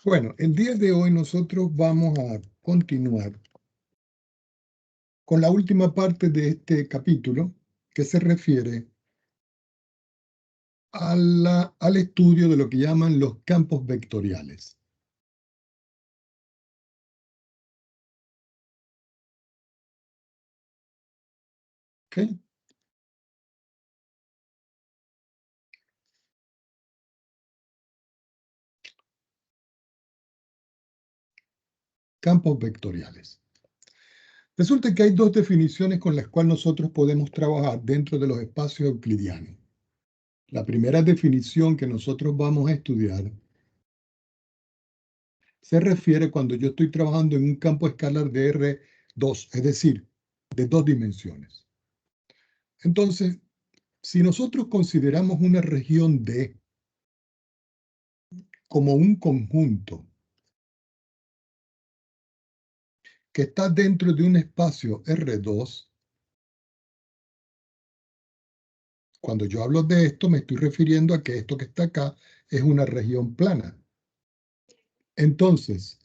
Bueno, el día de hoy nosotros vamos a continuar con la última parte de este capítulo que se refiere al estudio de lo que llaman los campos vectoriales. ¿Ok? Campos vectoriales. Resulta que hay dos definiciones con las cuales nosotros podemos trabajar dentro de los espacios euclidianos. La primera definición que nosotros vamos a estudiar se refiere cuando yo estoy trabajando en un campo escalar de R2, es decir, de dos dimensiones. Entonces, si nosotros consideramos una región D como un conjunto que está dentro de un espacio R2, cuando yo hablo de esto me estoy refiriendo a que esto que está acá es una región plana. Entonces,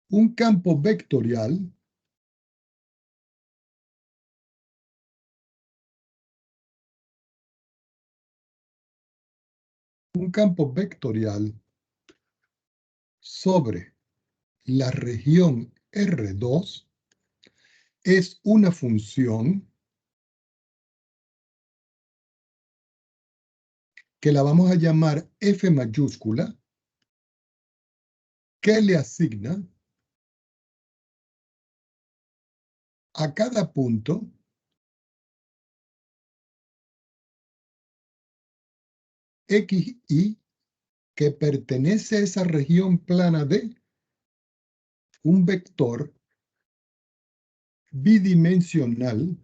un campo vectorial sobre la región R2 es una función que la vamos a llamar F mayúscula, que le asigna a cada punto XY que pertenece a esa región plana D, un vector bidimensional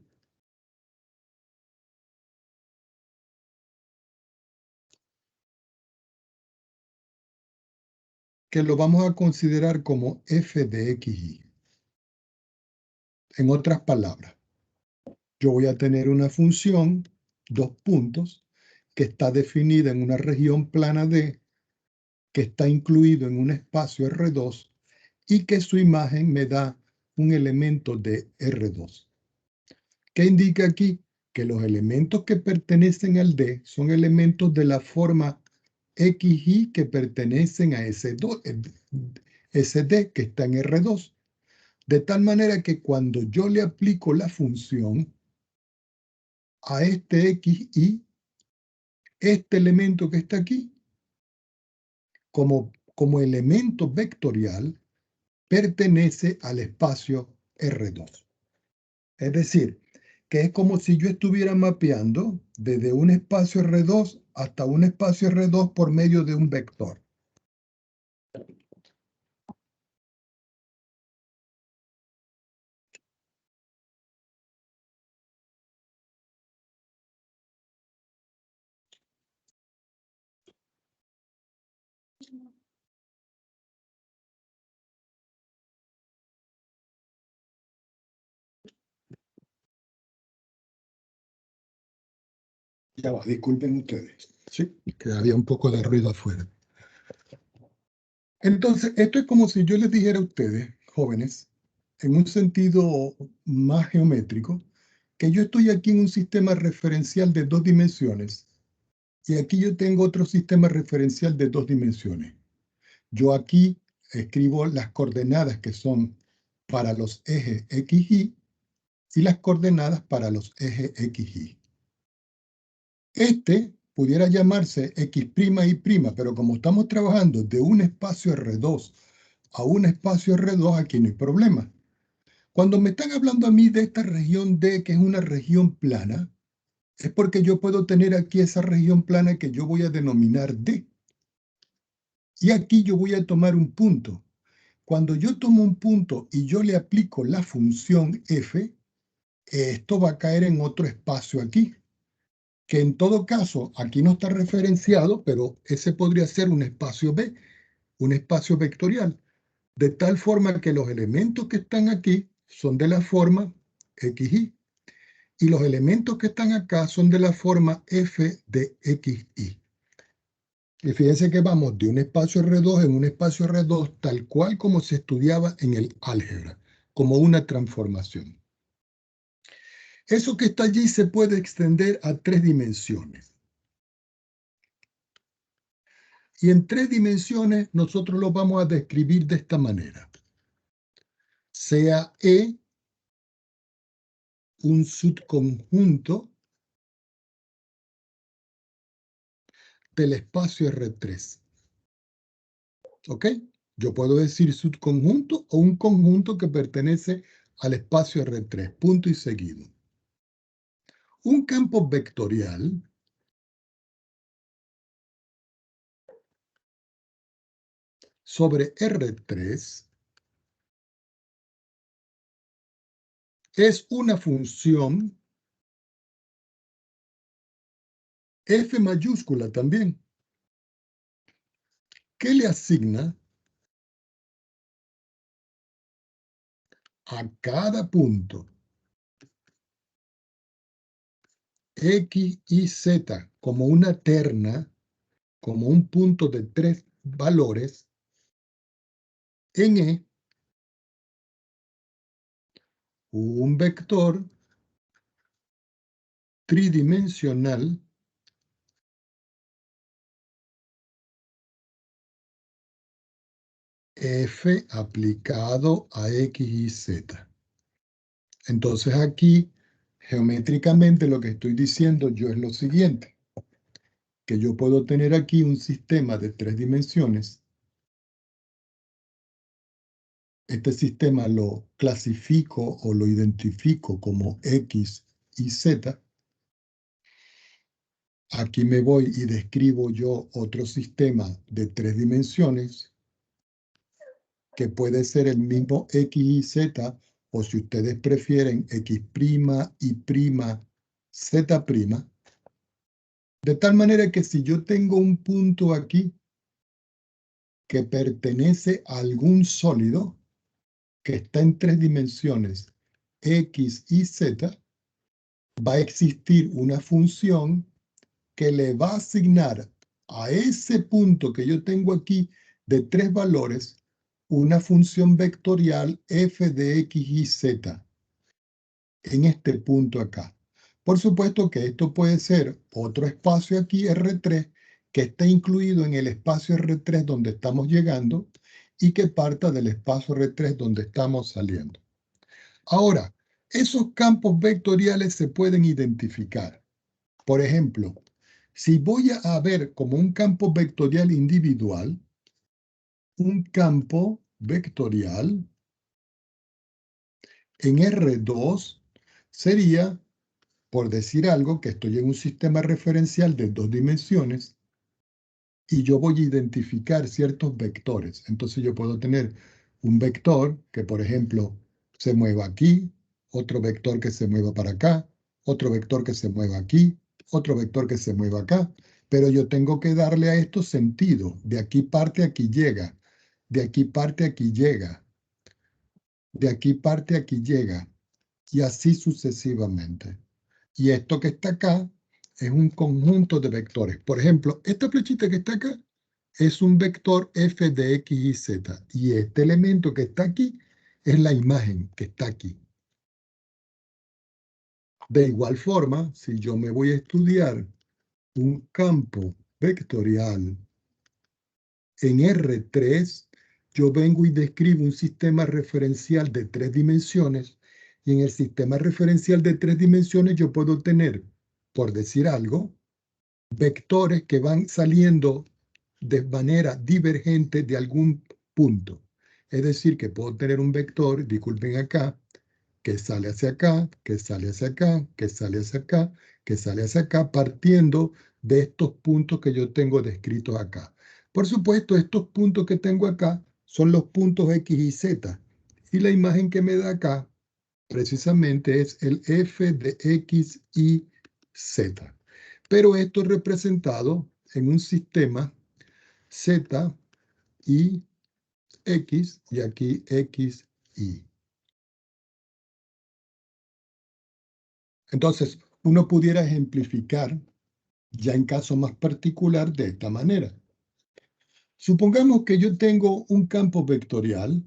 que lo vamos a considerar como f de xy. En otras palabras, yo voy a tener una función, dos puntos, que está definida en una región plana D, que está incluido en un espacio R2 y que su imagen me da un elemento de R2. ¿Qué indica aquí? Que los elementos que pertenecen al D son elementos de la forma XY que pertenecen a ese D que está en R2. De tal manera que cuando yo le aplico la función a este XY, este elemento que está aquí, como elemento vectorial, pertenece al espacio R2. Es decir, que es como si yo estuviera mapeando desde un espacio R2 hasta un espacio R2 por medio de un vector. Ya va, disculpen ustedes. Sí, que había un poco de ruido afuera. Entonces, esto es como si yo les dijera a ustedes, jóvenes, en un sentido más geométrico, que yo estoy aquí en un sistema referencial de dos dimensiones y aquí yo tengo otro sistema referencial de dos dimensiones. Yo aquí escribo las coordenadas que son para los ejes XY y las coordenadas para los ejes XY. Este pudiera llamarse X' y', pero como estamos trabajando de un espacio R2 a un espacio R2, aquí no hay problema. Cuando me están hablando a mí de esta región D, que es una región plana, es porque yo puedo tener aquí esa región plana que yo voy a denominar D. Y aquí yo voy a tomar un punto. Cuando yo tomo un punto y yo le aplico la función f, esto va a caer en otro espacio aquí, que en todo caso aquí no está referenciado, pero ese podría ser un espacio B, un espacio vectorial, de tal forma que los elementos que están aquí son de la forma XY y los elementos que están acá son de la forma f de XY. Y fíjense que vamos de un espacio R2 en un espacio R2 tal cual como se estudiaba en el álgebra, como una transformación. Eso que está allí se puede extender a 3 dimensiones. Y en 3 dimensiones nosotros lo vamos a describir de esta manera. Sea E un subconjunto del espacio R3. ¿Ok? Yo puedo decir subconjunto o un conjunto que pertenece al espacio R3, punto y seguido. Un campo vectorial sobre R3 es una función F mayúscula también, que le asigna a cada punto X y Z como una terna, como un punto de 3 valores, en E, un vector tridimensional F aplicado a X y Z. Entonces aquí, geométricamente, lo que estoy diciendo yo es lo siguiente, que yo puedo tener aquí un sistema de 3 dimensiones. Este sistema lo clasifico o lo identifico como X y Z. Aquí me voy y describo yo otro sistema de 3 dimensiones que puede ser el mismo X y Z, o si ustedes prefieren X', Y', Z', de tal manera que si yo tengo un punto aquí que pertenece a algún sólido que está en 3 dimensiones, X y Z, va a existir una función que le va a asignar a ese punto que yo tengo aquí de 3 valores una función vectorial f de X y Z en este punto acá. Por supuesto que esto puede ser otro espacio aquí, R3, que esté incluido en el espacio R3 donde estamos llegando y que parta del espacio R3 donde estamos saliendo. Ahora, esos campos vectoriales se pueden identificar. Por ejemplo, si voy a ver como un campo vectorial individual, un campo vectorial en R2 sería, por decir algo, que estoy en un sistema referencial de 2 dimensiones y yo voy a identificar ciertos vectores. Entonces yo puedo tener un vector que, por ejemplo, se mueva aquí, otro vector que se mueva para acá, otro vector que se mueva aquí, otro vector que se mueva acá, pero yo tengo que darle a esto sentido. De aquí parte, aquí llega. De aquí parte, aquí llega. De aquí parte, aquí llega. Y así sucesivamente. Y esto que está acá es un conjunto de vectores. Por ejemplo, esta flechita que está acá es un vector f de X y Z. Y este elemento que está aquí es la imagen que está aquí. De igual forma, si yo me voy a estudiar un campo vectorial en R3, yo vengo y describo un sistema referencial de 3 dimensiones, y en el sistema referencial de 3 dimensiones yo puedo tener, por decir algo, vectores que van saliendo de manera divergente de algún punto. Es decir, que puedo tener un vector, disculpen acá, que sale hacia acá, que sale hacia acá, que sale hacia acá, que sale hacia acá, partiendo de estos puntos que yo tengo descritos acá. Por supuesto, estos puntos que tengo acá son los puntos X y Z. Y la imagen que me da acá, precisamente, es el f de X y Z. Pero esto es representado en un sistema Z y X, y aquí X, Y. Entonces, uno pudiera ejemplificar ya en caso más particular de esta manera. Supongamos que yo tengo un campo vectorial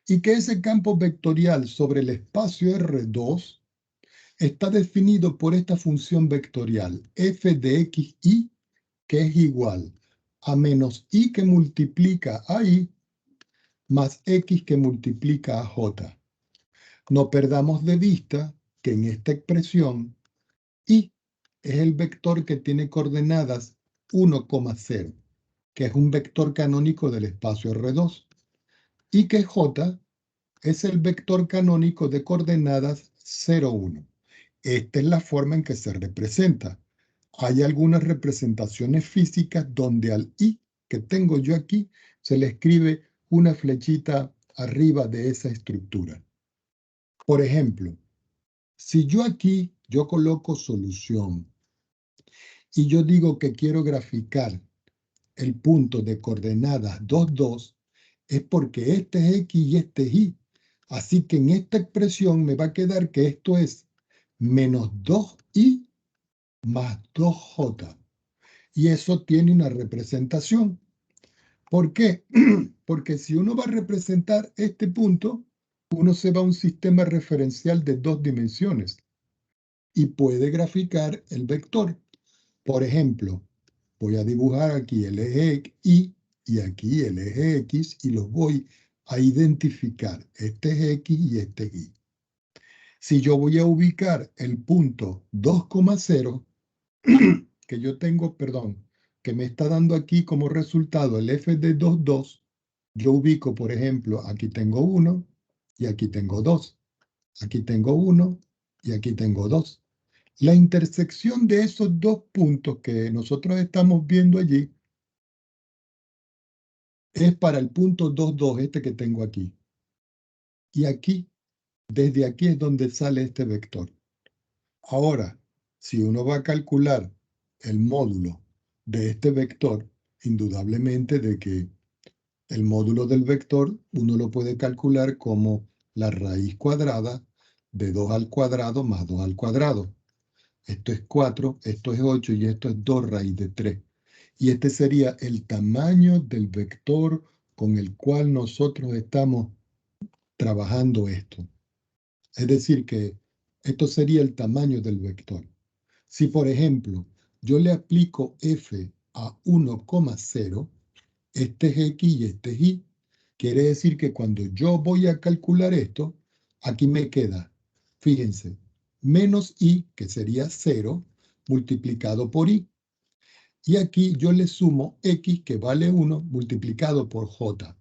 y que ese campo vectorial sobre el espacio R2 está definido por esta función vectorial f de x, y, que es igual a menos y que multiplica a y más x que multiplica a j. No perdamos de vista que en esta expresión y es el vector que tiene coordenadas 1,0, que es un vector canónico del espacio R2, y que j es el vector canónico de coordenadas 0, 1. Esta es la forma en que se representa. Hay algunas representaciones físicas donde al i que tengo yo aquí se le escribe una flechita arriba de esa estructura. Por ejemplo, si yo aquí coloco solución y yo digo que quiero graficar el punto de coordenadas 2, 2, es porque este es x y este es y. Así que en esta expresión me va a quedar que esto es menos 2y más 2j. Y eso tiene una representación. ¿Por qué? Porque si uno va a representar este punto, uno se va a un sistema referencial de 2 dimensiones y puede graficar el vector. Por ejemplo, voy a dibujar aquí el eje y aquí el eje X y los voy a identificar. Este es X y este es Y. Si yo voy a ubicar el punto 2,0, que yo tengo, perdón, que me está dando aquí como resultado el f de 2, 2, yo ubico, por ejemplo, aquí tengo 1 y aquí tengo 2. Aquí tengo 1 y aquí tengo 2. La intersección de esos dos puntos que nosotros estamos viendo allí es para el punto 2, 2, este que tengo aquí. Y aquí, desde aquí es donde sale este vector. Ahora, si uno va a calcular el módulo de este vector, indudablemente de que el módulo del vector uno lo puede calcular como la raíz cuadrada de 2 al cuadrado más 2 al cuadrado. Esto es 4, esto es 8 y esto es 2 raíz de 3. Y este sería el tamaño del vector con el cual nosotros estamos trabajando esto. Es decir, que esto sería el tamaño del vector. Si, por ejemplo, yo le aplico f a 1,0, este es x y este es y, quiere decir que cuando yo voy a calcular esto, aquí me queda, fíjense, menos y, que sería 0, multiplicado por y. Y aquí yo le sumo x, que vale 1, multiplicado por j.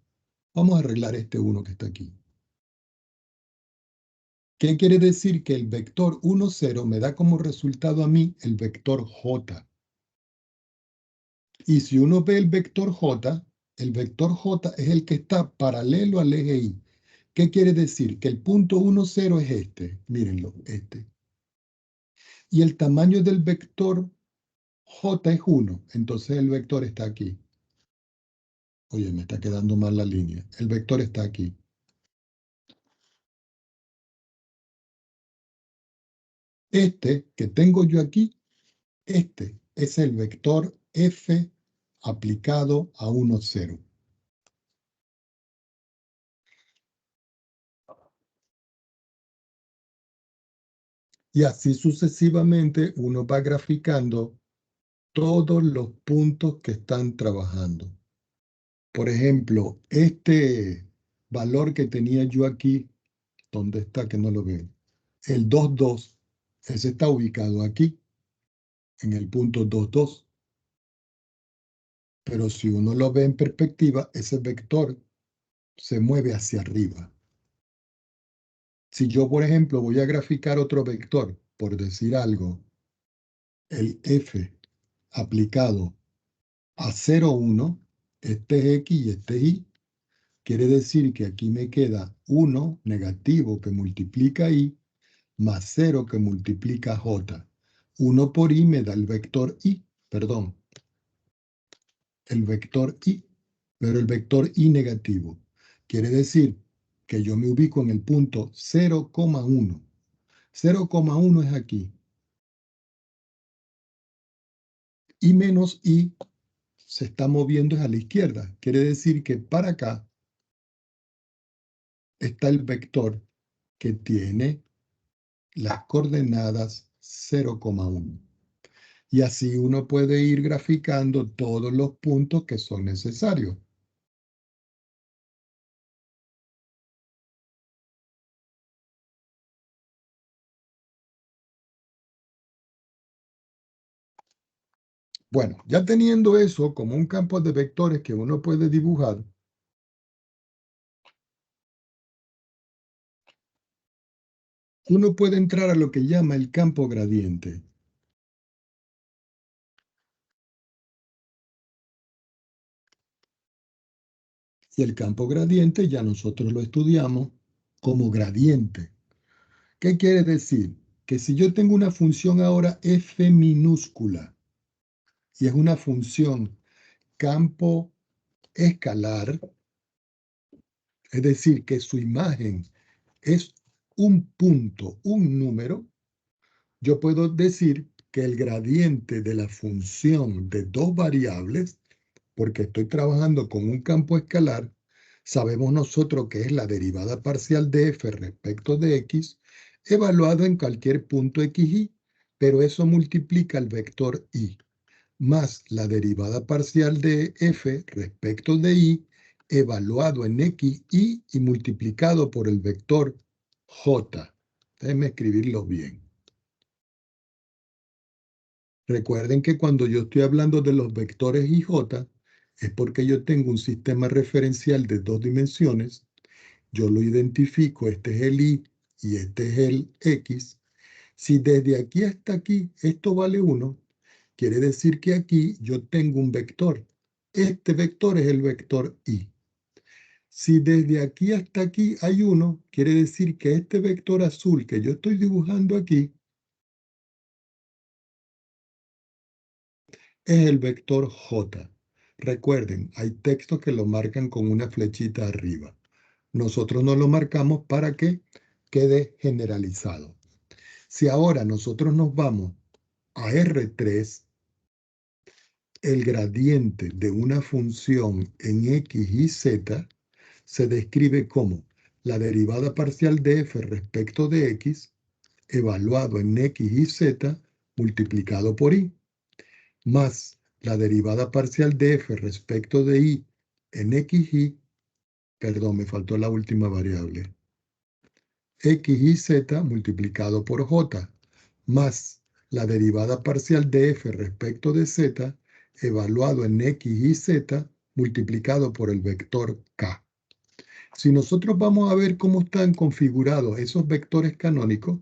Vamos a arreglar este 1 que está aquí. ¿Qué quiere decir? Que el vector 1, 0 me da como resultado a mí el vector j. Y si uno ve el vector j es el que está paralelo al eje y. ¿Qué quiere decir? Que el punto 1, 0 es este. Mírenlo, este. Y el tamaño del vector j es 1. Entonces el vector está aquí. Oye, me está quedando mal la línea. El vector está aquí. Este que tengo yo aquí, este es el vector f aplicado a 1, 0. Y así sucesivamente uno va graficando todos los puntos que están trabajando. Por ejemplo, este valor que tenía yo aquí, ¿dónde está? Que no lo veo. El 2, 2, ese está ubicado aquí, en el punto 2, 2. Pero si uno lo ve en perspectiva, ese vector se mueve hacia arriba. Si yo, por ejemplo, voy a graficar otro vector, por decir algo, el f aplicado a 0, 1, este es x y este es y, quiere decir que aquí me queda 1 negativo que multiplica y más 0 que multiplica j. 1 por y me da el vector y, perdón, el vector y, pero el vector y negativo. Quiere decir que yo me ubico en el punto 0,1. 0,1 es aquí. y menos i se está moviendo a la izquierda. Quiere decir que para acá está el vector que tiene las coordenadas 0,1. Y así uno puede ir graficando todos los puntos que son necesarios. Bueno, ya teniendo eso como un campo de vectores que uno puede dibujar, uno puede entrar a lo que llama el campo gradiente. Y el campo gradiente ya nosotros lo estudiamos como gradiente. ¿Qué quiere decir? Que si yo tengo una función ahora f minúscula y es una función campo escalar, es decir, que su imagen es un punto, un número, yo puedo decir que el gradiente de la función de dos variables, porque estoy trabajando con un campo escalar, sabemos nosotros que es la derivada parcial de f respecto de x, evaluado en cualquier punto xy, pero eso multiplica el vector y, más la derivada parcial de f respecto de y, evaluado en xy y multiplicado por el vector j. Déjenme escribirlo bien. Recuerden que cuando yo estoy hablando de los vectores IJ, es porque yo tengo un sistema referencial de dos dimensiones, yo lo identifico, este es el Y y este es el X. Si desde aquí hasta aquí esto vale 1, quiere decir que aquí yo tengo un vector. Este vector es el vector Y. Si desde aquí hasta aquí hay 1, quiere decir que este vector azul que yo estoy dibujando aquí es el vector J. Recuerden, hay textos que lo marcan con una flechita arriba. Nosotros no lo marcamos para que quede generalizado. Si ahora nosotros nos vamos a R3, el gradiente de una función en X y Z se describe como la derivada parcial de f respecto de x evaluado en X y Z multiplicado por y, más la derivada parcial de f respecto de y en xy, perdón, me faltó la última variable, x y z multiplicado por j, más la derivada parcial de f respecto de z evaluado en x y z multiplicado por el vector k. Si nosotros vamos a ver cómo están configurados esos vectores canónicos,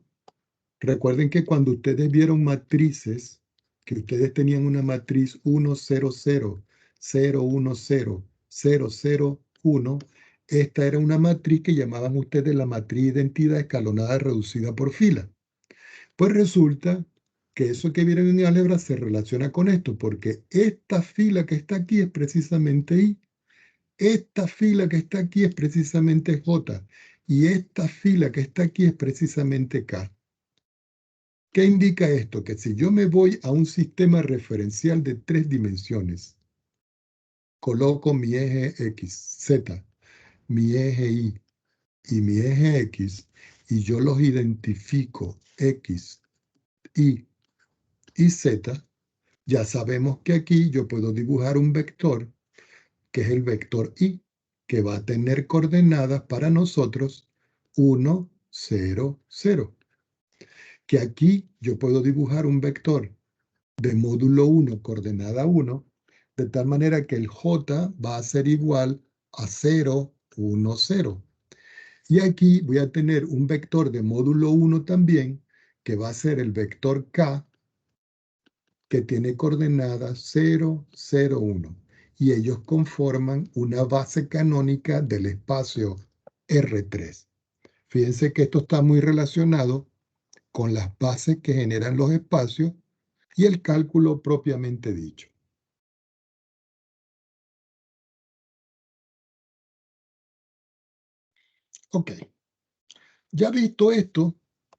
recuerden que cuando ustedes vieron matrices, que ustedes tenían una matriz 1, 0, 0, 0, 1, 0, 0, 0, 1, esta era una matriz que llamaban ustedes la matriz identidad escalonada reducida por fila. Pues resulta que eso que vieron en álgebra se relaciona con esto, porque esta fila que está aquí es precisamente I, esta fila que está aquí es precisamente J, y esta fila que está aquí es precisamente K. ¿Qué indica esto? Que si yo me voy a un sistema referencial de 3 dimensiones, coloco mi eje X, Z, mi eje Y y mi eje X, y yo los identifico X, Y y Z, ya sabemos que aquí yo puedo dibujar un vector, que es el vector Y, que va a tener coordenadas para nosotros 1, 0, 0. Que aquí yo puedo dibujar un vector de módulo 1, coordenada 1, de tal manera que el J va a ser igual a 0, 1, 0. Y aquí voy a tener un vector de módulo 1 también, que va a ser el vector K, que tiene coordenadas 0, 0, 1. Y ellos conforman una base canónica del espacio R3. Fíjense que esto está muy relacionado con las bases que generan los espacios y el cálculo propiamente dicho. Ok, ya visto esto,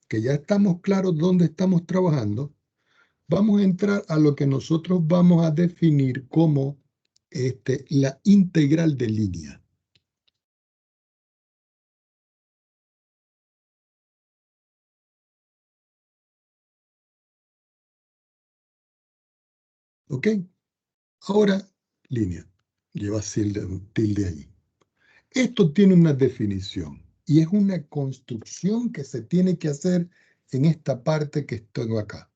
que ya estamos claros dónde estamos trabajando, vamos a entrar a lo que nosotros vamos a definir como la integral de línea. ¿Ok? Ahora, línea. Lleva tilde ahí. Esto tiene una definición y es una construcción que se tiene que hacer en esta parte que estoy acá.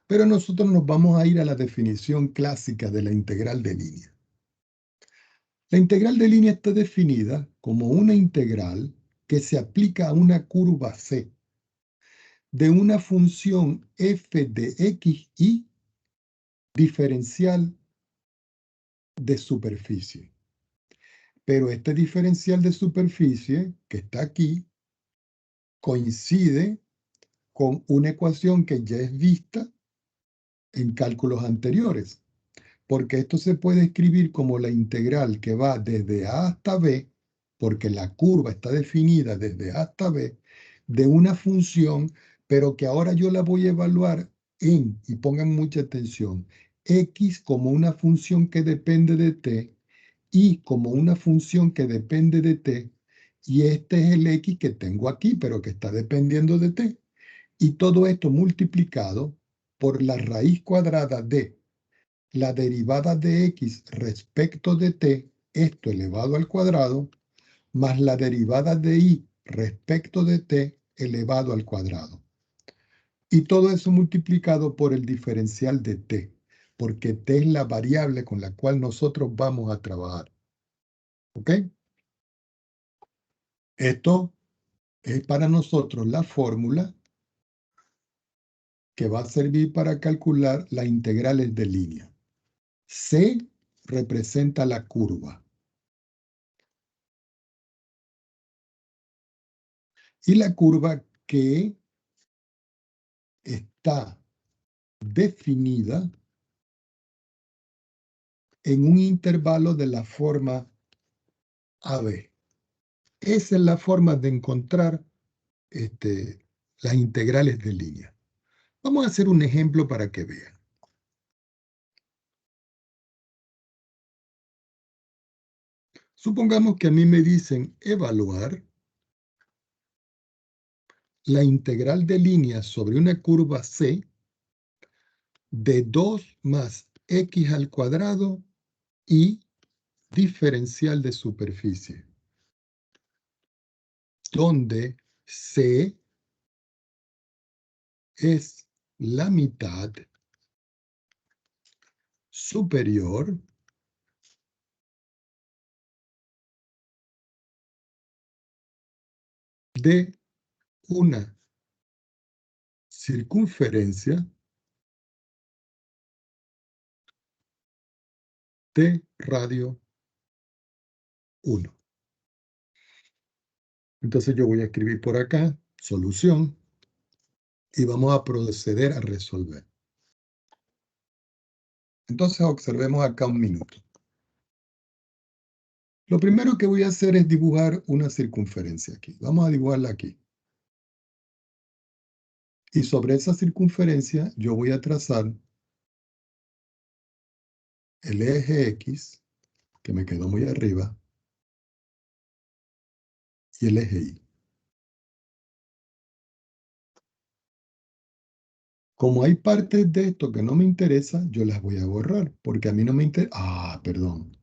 Pero nosotros nos vamos a ir a la definición clásica de la integral de línea. La integral de línea está definida como una integral que se aplica a una curva C de una función f de x y diferencial de superficie. Pero este diferencial de superficie que está aquí coincide con una ecuación que ya es vista en cálculos anteriores, porque esto se puede escribir como la integral que va desde A hasta B, porque la curva está definida desde A hasta B, de una función, pero que ahora yo la voy a evaluar y pongan mucha atención, x como una función que depende de t, y como una función que depende de t, y este es el x que tengo aquí, pero que está dependiendo de t. Y todo esto multiplicado por la raíz cuadrada de la derivada de x respecto de t, esto elevado al cuadrado, más la derivada de y respecto de t elevado al cuadrado. Y todo eso multiplicado por el diferencial de t, porque t es la variable con la cual nosotros vamos a trabajar. ¿Ok? Esto es para nosotros la fórmula que va a servir para calcular las integrales de línea. C representa la curva. Y la curva que está definida en un intervalo de la forma AB. Esa es la forma de encontrar las integrales de línea. Vamos a hacer un ejemplo para que vean. Supongamos que a mí me dicen evaluar la integral de línea sobre una curva C de 2 más x al cuadrado y diferencial de superficie, donde C es la mitad superior de una circunferencia de radio 1. Entonces yo voy a escribir por acá solución y vamos a proceder a resolver. Entonces observemos acá un minuto. Lo primero que voy a hacer es dibujar una circunferencia aquí. Vamos a dibujarla aquí. Y sobre esa circunferencia yo voy a trazar el eje X, que me quedó muy arriba, y el eje Y. Como hay partes de esto que no me interesa, yo las voy a borrar, porque a mí no me interesa. Perdón.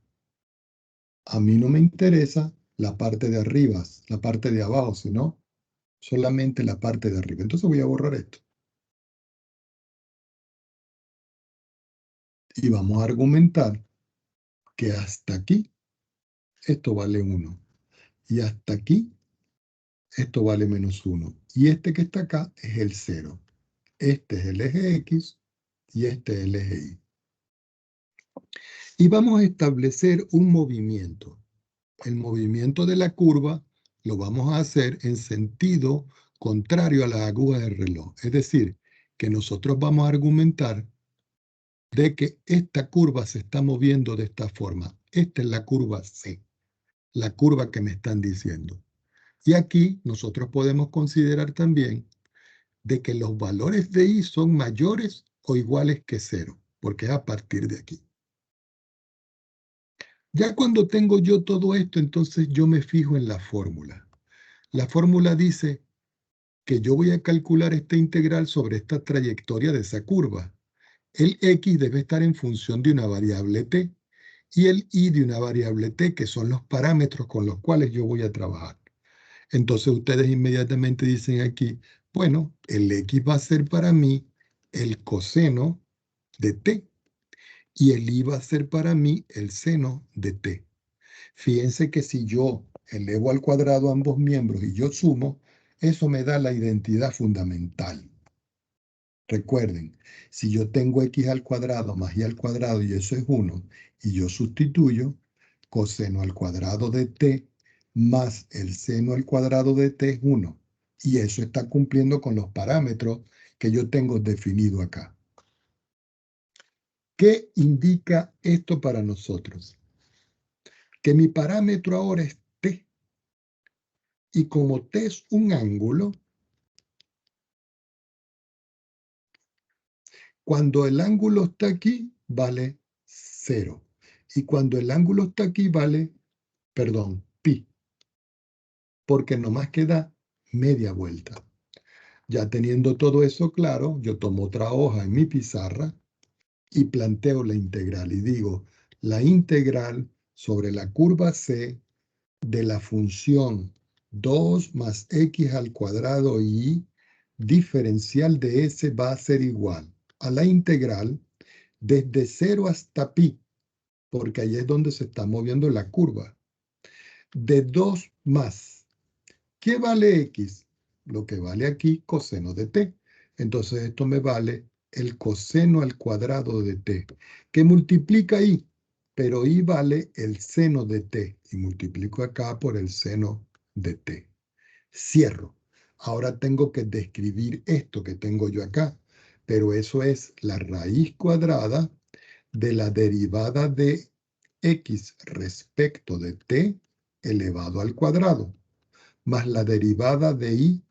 A mí no me interesa la parte de arriba, la parte de abajo, sino solamente la parte de arriba. Entonces voy a borrar esto. Y vamos a argumentar que hasta aquí esto vale 1. Y hasta aquí esto vale menos 1. Y este que está acá es el 0. Este es el eje X y este es el eje Y. Y vamos a establecer un movimiento. El movimiento de la curva lo vamos a hacer en sentido contrario a las agujas del reloj. Es decir, que nosotros vamos a argumentar de que esta curva se está moviendo de esta forma. Esta es la curva C, la curva que me están diciendo. Y aquí nosotros podemos considerar también de que los valores de Y son mayores o iguales que 0, porque es a partir de aquí. Ya cuando tengo yo todo esto, entonces yo me fijo en la fórmula. La fórmula dice que yo voy a calcular esta integral sobre esta trayectoria de esa curva. El x debe estar en función de una variable t y el y de una variable t, que son los parámetros con los cuales yo voy a trabajar. Entonces ustedes inmediatamente dicen aquí, bueno, el x va a ser para mí el coseno de t y el y va a ser para mí el seno de t. Fíjense que si yo elevo al cuadrado ambos miembros y yo sumo, eso me da la identidad fundamental. Recuerden, si yo tengo x al cuadrado más y al cuadrado y eso es 1, y yo sustituyo coseno al cuadrado de t más el seno al cuadrado de t es 1. Y eso está cumpliendo con los parámetros que yo tengo definido acá. ¿Qué indica esto para nosotros? Que mi parámetro ahora es t. Y como t es un ángulo, cuando el ángulo está aquí, vale 0. Y cuando el ángulo está aquí, vale, perdón, pi. Porque nomás queda media vuelta. Ya teniendo todo eso claro, yo tomo otra hoja en mi pizarra y planteo la integral. Y digo, la integral sobre la curva C de la función 2 más x al cuadrado y diferencial de s va a ser igual a la integral desde 0 hasta pi, porque ahí es donde se está moviendo la curva, de 2 más. ¿Qué vale x? Lo que vale aquí, coseno de t. Entonces esto me vale el coseno al cuadrado de t, que multiplica y, pero y vale el seno de t, y multiplico acá por el seno de t. Cierro. Ahora tengo que describir esto que tengo yo acá, pero eso es la raíz cuadrada de la derivada de x respecto de t elevado al cuadrado, más la derivada de y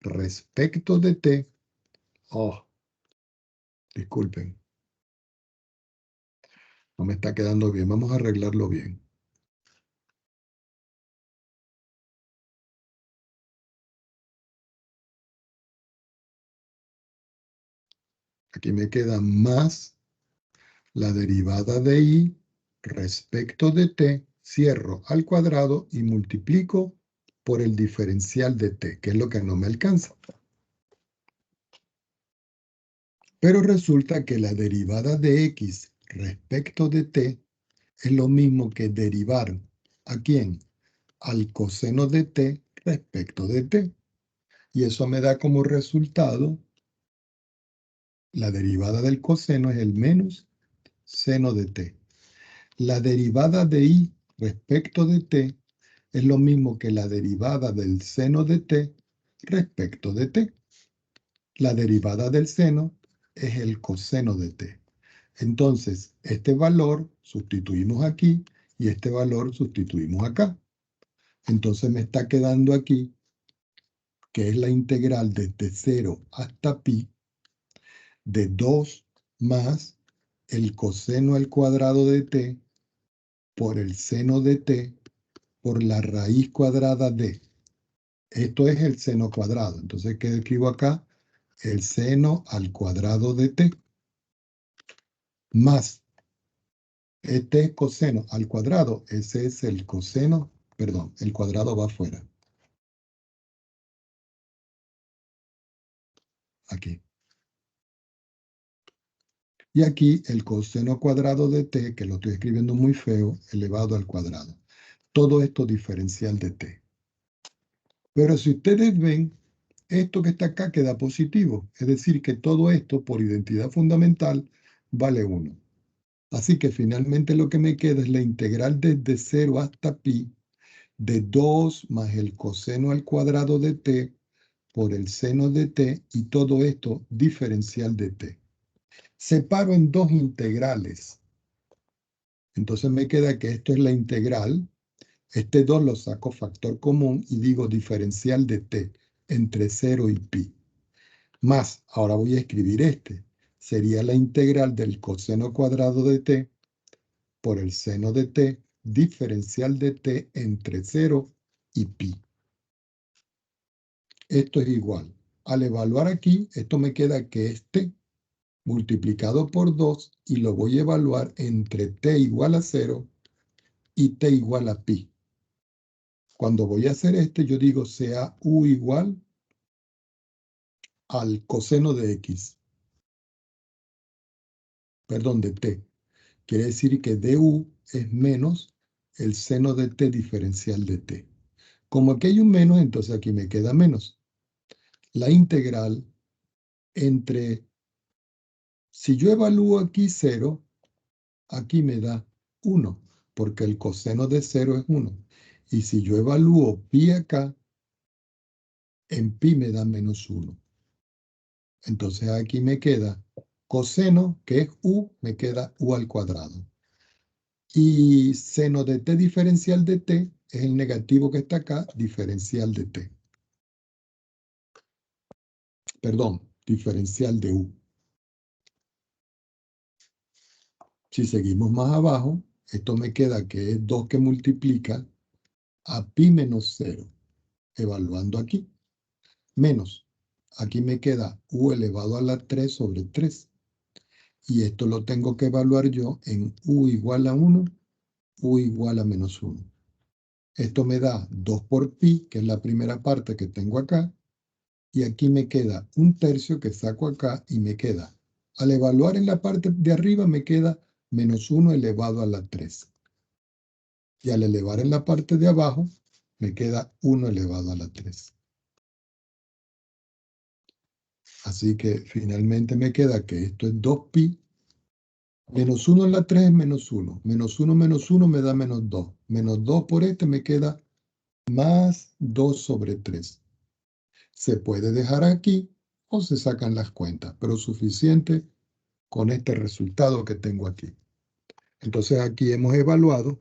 respecto de t. Oh, disculpen, no me está quedando bien. Vamos a arreglarlo bien. Aquí me queda más la derivada de y respecto de t, cierro al cuadrado y multiplico por el diferencial de t, que es lo que no me alcanza. Pero resulta que la derivada de x respecto de t es lo mismo que derivar ¿a quién? Al coseno de t respecto de t. Y eso me da como resultado, la derivada del coseno es el menos seno de t. La derivada de y respecto de t es lo mismo que la derivada del seno de t respecto de t. La derivada del seno es el coseno de t. Entonces, este valor sustituimos aquí y este valor sustituimos acá. Entonces me está quedando aquí, que es la integral desde 0 hasta pi, de 2 más el coseno al cuadrado de t por el seno de t por la raíz cuadrada de. Esto es el seno cuadrado. Entonces, ¿qué escribo acá? El seno al cuadrado de t más este es coseno al cuadrado. Ese es el coseno, perdón, el cuadrado va afuera. Aquí. Y aquí el coseno cuadrado de t, que lo estoy escribiendo muy feo, elevado al cuadrado. Todo esto diferencial de t. Pero si ustedes ven, esto que está acá queda positivo. Es decir, que todo esto, por identidad fundamental, vale 1. Así que finalmente lo que me queda es la integral desde 0 hasta pi de 2 más el coseno al cuadrado de t por el seno de t y todo esto diferencial de t. Separo en dos integrales. Entonces me queda que esto es la integral. Este 2 lo saco factor común y digo diferencial de t entre 0 y pi. Más, ahora voy a escribir este. sería la integral del coseno cuadrado de t por el seno de t diferencial de t entre 0 y pi. Esto es igual. Al evaluar aquí, esto me queda que es t multiplicado por 2 y lo voy a evaluar entre t igual a 0 y t igual a pi. Cuando voy a hacer yo digo sea u igual al coseno de x. Perdón, de t. Quiere decir que du es menos el seno de t diferencial de t. Como aquí hay un menos, entonces aquí me queda menos. La integral entre, si yo evalúo aquí 0, aquí me da 1, porque el coseno de 0 es 1. Y si yo evalúo pi acá, en pi me da menos 1. Entonces aquí me queda coseno, que es u, me queda u al cuadrado. Y seno de t diferencial de t es el negativo que está acá, diferencial de t. Perdón, diferencial de u. Si seguimos más abajo, esto me queda que es 2 que multiplica a pi menos 0, evaluando aquí. Menos, aquí me queda u elevado a la 3 sobre 3. Y esto lo tengo que evaluar yo en u igual a 1, u igual a menos 1. Esto me da 2 por pi, que es la primera parte que tengo acá, y aquí me queda 1/3 que saco acá y me queda, al evaluar en la parte de arriba me queda menos 1 elevado a la 3. Y al elevar en la parte de abajo me queda 1 elevado a la 3. Así que finalmente me queda que esto es 2pi. Menos 1 en la 3 es menos 1. Menos 1 me da menos 2. Menos 2 por este me queda más 2 sobre 3. Se puede dejar aquí o se sacan las cuentas, pero suficiente con este resultado que tengo aquí. Entonces aquí hemos evaluado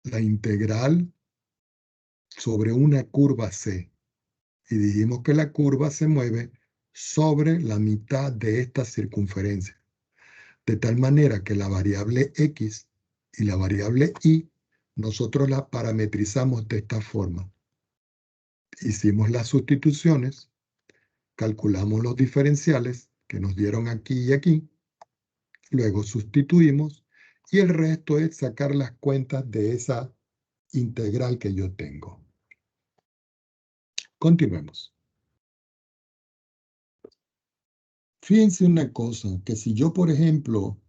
la integral sobre una curva C. Y dijimos que la curva se mueve sobre la mitad de esta circunferencia. De tal manera que la variable x y la variable y nosotros las parametrizamos de esta forma. Hicimos las sustituciones, calculamos los diferenciales que nos dieron aquí y aquí, luego sustituimos y el resto es sacar las cuentas de esa integral que yo tengo. Continuemos. Fíjense una cosa, que si yo, por ejemplo,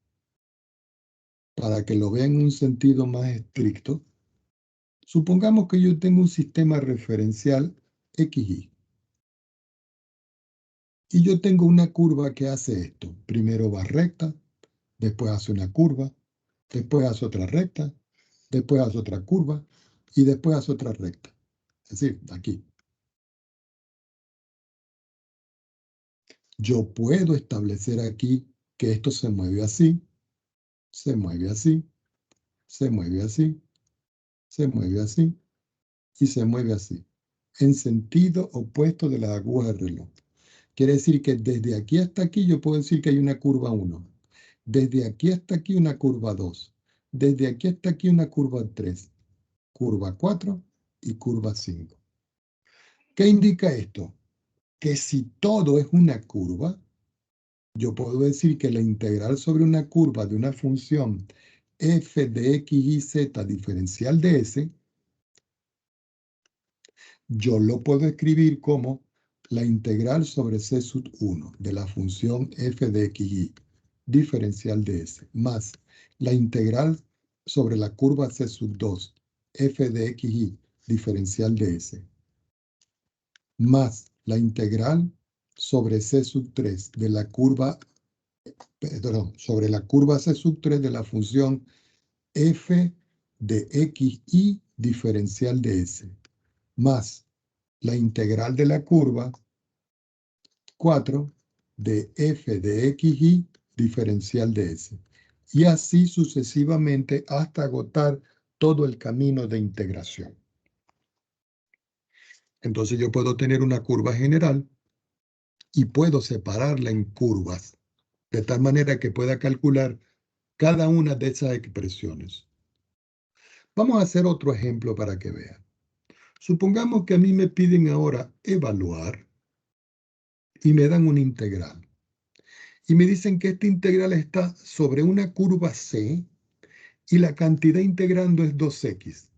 para que lo vean en un sentido más estricto, supongamos que yo tengo un sistema referencial XY. Y yo tengo una curva que hace esto. Primero va recta, después hace una curva, después hace otra recta, después hace otra curva y después hace otra recta. Es decir, aquí. Yo puedo establecer aquí que esto se mueve así, se mueve así, se mueve así, se mueve así y se mueve así, en sentido opuesto de la aguja del reloj. Quiere decir que desde aquí hasta aquí yo puedo decir que hay una curva 1. Desde aquí hasta aquí una curva 2. Desde aquí hasta aquí una curva 3. Curva 4 y curva 5. ¿Qué indica esto? Que si todo es una curva, yo puedo decir que la integral sobre una curva de una función f de x y z diferencial de s, yo lo puedo escribir como la integral sobre c sub 1 de la función f de x y diferencial de s, más la integral sobre la curva c sub 2 f de x y diferencial de s, más la integral sobre c sub 3 de la curva, perdón, sobre la curva c sub 3 de la función f de x y diferencial de s, más la integral de la curva 4 de f de xy diferencial de s. Y así sucesivamente hasta agotar todo el camino de integración. Entonces yo puedo tener una curva general y puedo separarla en curvas, de tal manera que pueda calcular cada una de esas expresiones. Vamos a hacer otro ejemplo para que vean. Supongamos que a mí me piden ahora evaluar y me dan una integral. Y me dicen que esta integral está sobre una curva C y la cantidad integrando es 2x,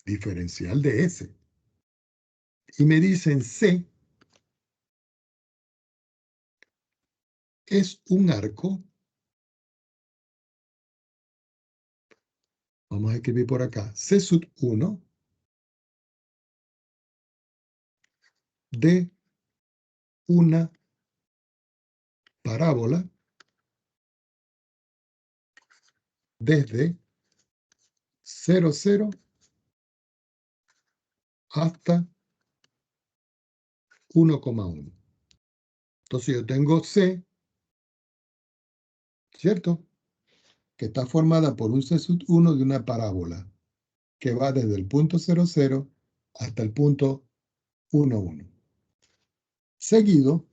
diferencial de S. Y me dicen C es un arco. Vamos a escribir por acá. C sub 1 de una parábola desde 0, 0 hasta 1,1. Entonces yo tengo C, ¿cierto? Que está formada por un C sub 1 de una parábola que va desde el punto 0, 0 hasta el punto 1, 1. Seguido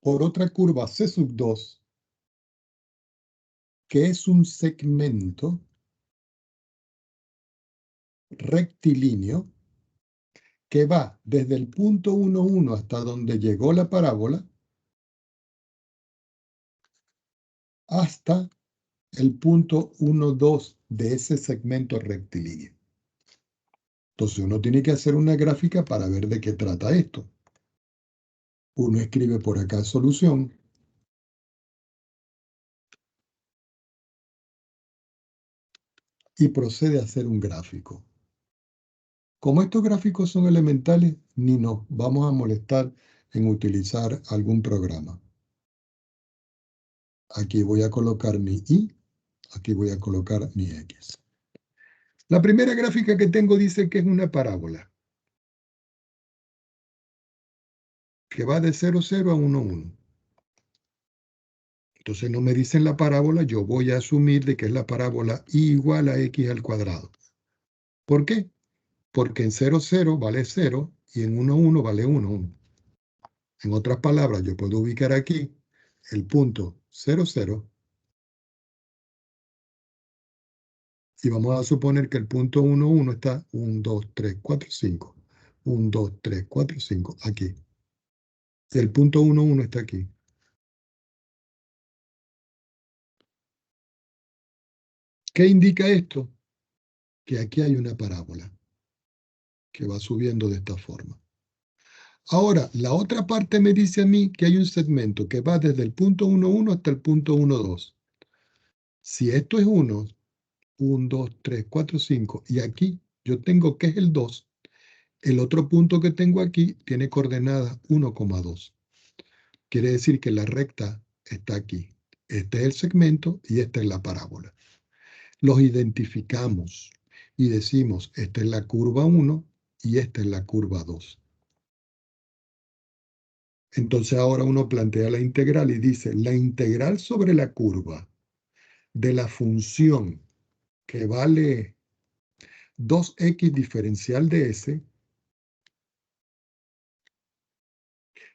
por otra curva C sub 2, que es un segmento rectilíneo que va desde el punto 1, 1 hasta donde llegó la parábola hasta el punto 1, 2 de ese segmento rectilíneo. Entonces uno tiene que hacer una gráfica para ver de qué trata esto. Uno escribe por acá solución. Y procede a hacer un gráfico. Como estos gráficos son elementales, ni nos vamos a molestar en utilizar algún programa. Aquí voy a colocar mi Y, aquí voy a colocar mi X. La primera gráfica que tengo dice que es una parábola, que va de 0, 0 a 1, 1. Entonces no me dicen la parábola, yo voy a asumir de que es la parábola Y igual a X al cuadrado. ¿Por qué? Porque en 0, 0 vale 0 y en 1, 1 vale 1, 1. En otras palabras, yo puedo ubicar aquí el punto 0, 0 y vamos a suponer que el punto 1, 1 está 1, 2, 3, 4, 5. 1, 2, 3, 4, 5, aquí. El punto 1, 1 está aquí. ¿Qué indica esto? Que aquí hay una parábola que va subiendo de esta forma. Ahora, la otra parte me dice a mí que hay un segmento que va desde el punto 1, 1 hasta el punto 1, 2. Si esto es 1, 1, 2, 3, 4, 5, y aquí yo tengo que es el 2, el otro punto que tengo aquí tiene coordenadas 1,2. Quiere decir que la recta está aquí. Este es el segmento y esta es la parábola. Los identificamos y decimos, esta es la curva 1 y esta es la curva 2. Entonces ahora uno plantea la integral y dice, la integral sobre la curva de la función que vale 2x diferencial de S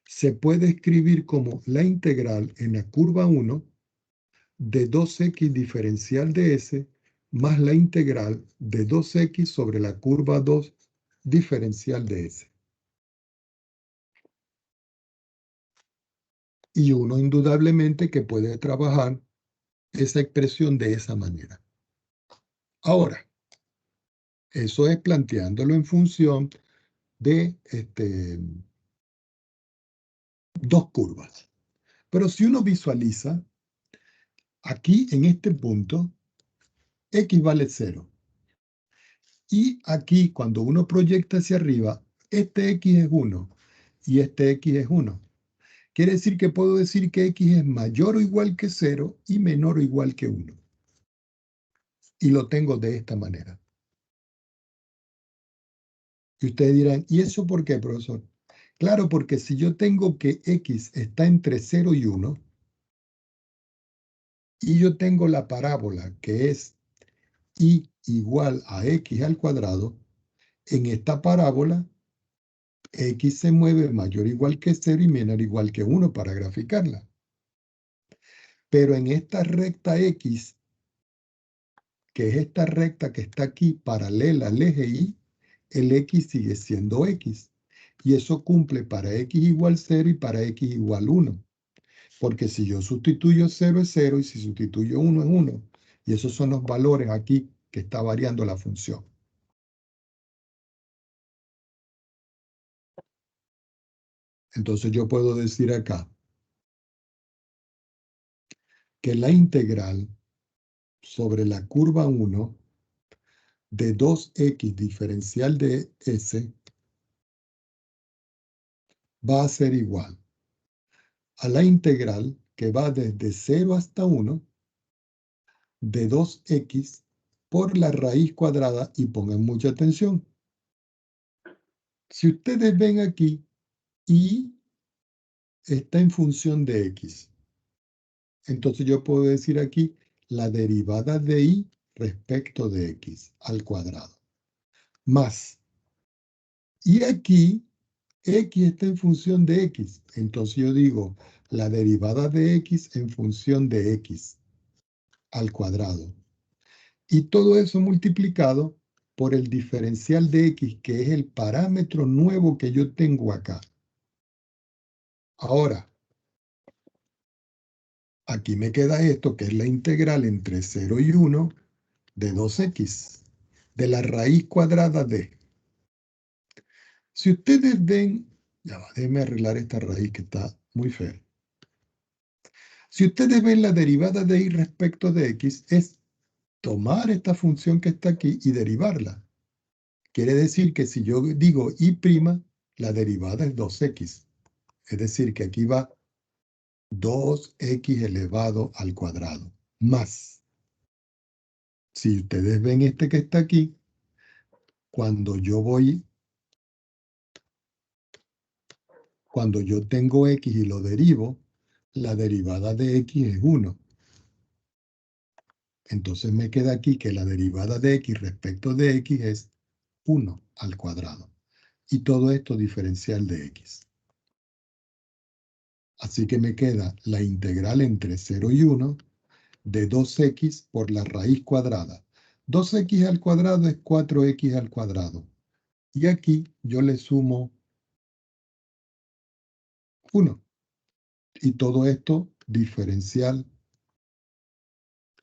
se puede escribir como la integral en la curva 1 de 2x diferencial de S más la integral de 2x sobre la curva 2 diferencial de S. Y uno indudablemente que puede trabajar esa expresión de esa manera. Ahora, eso es planteándolo en función de dos curvas. Pero si uno visualiza, aquí en este punto, x vale 0. Y aquí, cuando uno proyecta hacia arriba, este x es 1 y este x es 1. Quiere decir que puedo decir que x es mayor o igual que 0 y menor o igual que 1. Y lo tengo de esta manera. Y ustedes dirán, ¿y eso por qué, profesor? Claro, porque si yo tengo que x está entre 0 y 1, y yo tengo la parábola que es y igual a x al cuadrado, en esta parábola X se mueve mayor o igual que 0 y menor o igual que 1 para graficarla. Pero en esta recta X, que es esta recta que está aquí paralela al eje Y, el X sigue siendo X. Y eso cumple para X igual 0 y para X igual 1. Porque si yo sustituyo 0 es 0 y si sustituyo 1 es 1. Y esos son los valores aquí que está variando la función. Entonces yo puedo decir acá que la integral sobre la curva 1 de 2x diferencial de s va a ser igual a la integral que va desde 0 hasta 1 de 2x por la raíz cuadrada, y pongan mucha atención. Si ustedes ven aquí, y está en función de x. Entonces yo puedo decir aquí la derivada de y respecto de x al cuadrado. Más. Y aquí x está en función de x. Entonces yo digo la derivada de x en función de x al cuadrado. Y todo eso multiplicado por el diferencial de x, que es el parámetro nuevo que yo tengo acá. Ahora, aquí me queda esto, que es la integral entre 0 y 1 de 2x, de la raíz cuadrada de. Si ustedes ven, ya va, déjenme arreglar esta raíz que está muy fea. Si ustedes ven la derivada de y respecto de x, es tomar esta función que está aquí y derivarla. Quiere decir que si yo digo y', la derivada es 2x. Es decir, que aquí va 2x elevado al cuadrado, más. Si ustedes ven este que está aquí, cuando yo tengo x y lo derivo, la derivada de x es 1. Entonces me queda aquí que la derivada de x respecto de x es 1 al cuadrado. Y todo esto diferencial de x. Así que me queda la integral entre 0 y 1 de 2x por la raíz cuadrada. 2x al cuadrado es 4x al cuadrado. Y aquí yo le sumo 1. Y todo esto diferencial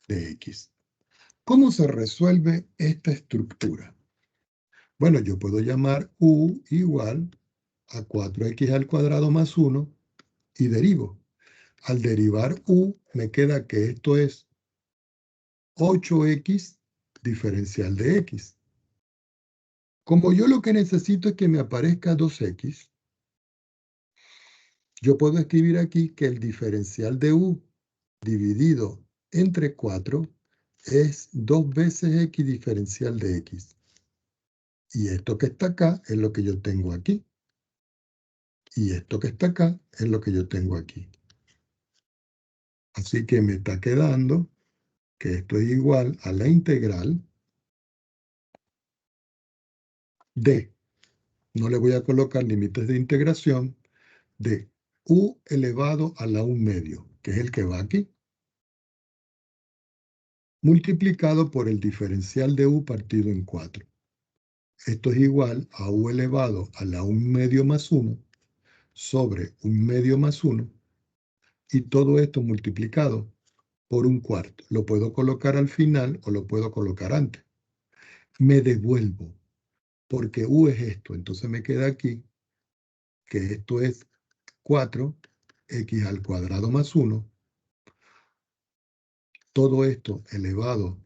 de x. ¿Cómo se resuelve esta estructura? Bueno, yo puedo llamar u igual a 4x al cuadrado más 1 y derivo. Al derivar u, me queda que esto es 8x diferencial de x. Como yo lo que necesito es que me aparezca 2x, yo puedo escribir aquí que el diferencial de u dividido entre 4 es 2 veces x diferencial de x. Y esto que está acá es lo que yo tengo aquí. Y esto que está acá es lo que yo tengo aquí. Así que me está quedando que esto es igual a la integral de, no le voy a colocar límites de integración, de u elevado a la 1 medio, que es el que va aquí, multiplicado por el diferencial de u partido en 4. Esto es igual a u elevado a la 1 medio más 1 sobre 1 medio más 1, y todo esto multiplicado por 1/4. Lo puedo colocar al final o lo puedo colocar antes. Me devuelvo, porque u es esto. Entonces me queda aquí que esto es 4x al cuadrado más 1. Todo esto elevado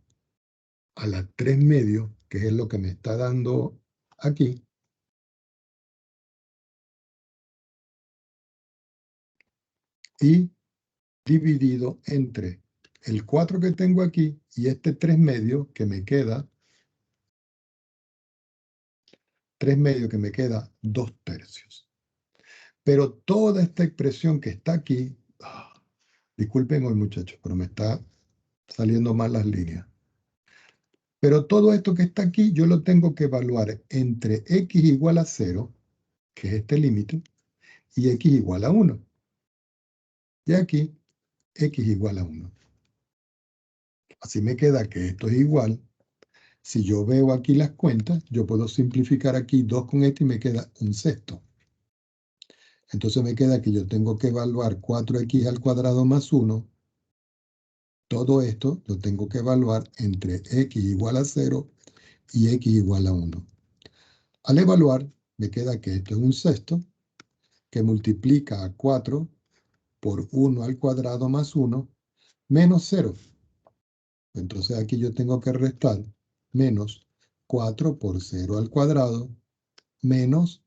a la 3 medios, que es lo que me está dando aquí. Y dividido entre el 4 que tengo aquí y este 3 medios que me queda, 3 medios que me queda 2 tercios. Pero toda esta expresión que está aquí, disculpen hoy muchachos, pero me está saliendo mal las líneas. Pero todo esto que está aquí yo lo tengo que evaluar entre x igual a 0 que es este límite, y x igual a 1. Y aquí, x igual a 1. Así me queda que esto es igual. Si yo veo aquí las cuentas, yo puedo simplificar aquí 2 con esto y me queda un sexto. Entonces me queda que yo tengo que evaluar 4x al cuadrado más 1. Todo esto lo tengo que evaluar entre x igual a 0 y x igual a 1. Al evaluar, me queda que esto es un sexto, que multiplica a 4 por 1 al cuadrado más 1, menos 0. Entonces aquí yo tengo que restar menos 4 por 0 al cuadrado, menos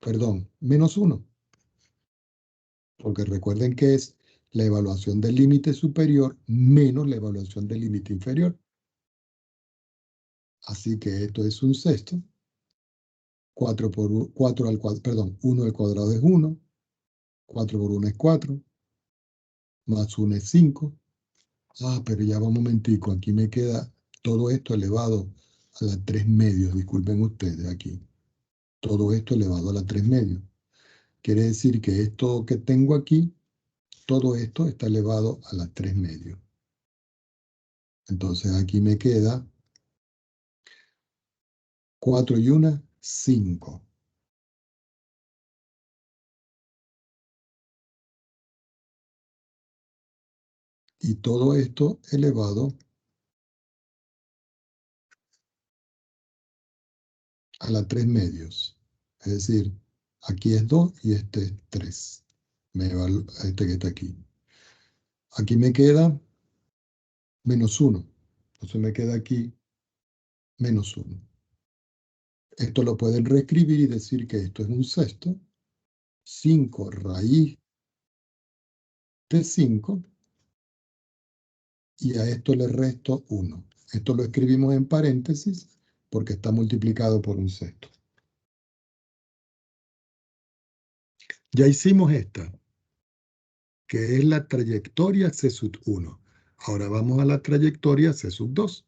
1. Porque recuerden que es la evaluación del límite superior menos la evaluación del límite inferior. Así que esto es un sexto. 4 al cuadrado, perdón, 1 al cuadrado es 1. 4 por 1 es 4. Más 1 es 5. Ah, pero ya va un momentico. Aquí me queda todo esto elevado a la 3 medios. Disculpen ustedes aquí. Todo esto elevado a la 3 medios. Quiere decir que esto que tengo aquí, todo esto está elevado a la 3 medios. Entonces aquí me queda 4 y 1, 5. Y todo esto elevado a la 3 medios. Es decir, aquí es 2 y este es 3. Este que está aquí. Aquí me queda menos 1. Entonces me queda aquí menos 1. Esto lo pueden reescribir y decir que esto es un sexto. 5 raíz de 5. Y a esto le resto 1. Esto lo escribimos en paréntesis porque está multiplicado por un sexto. Ya hicimos esta, que es la trayectoria C sub 1. Ahora vamos a la trayectoria C sub 2.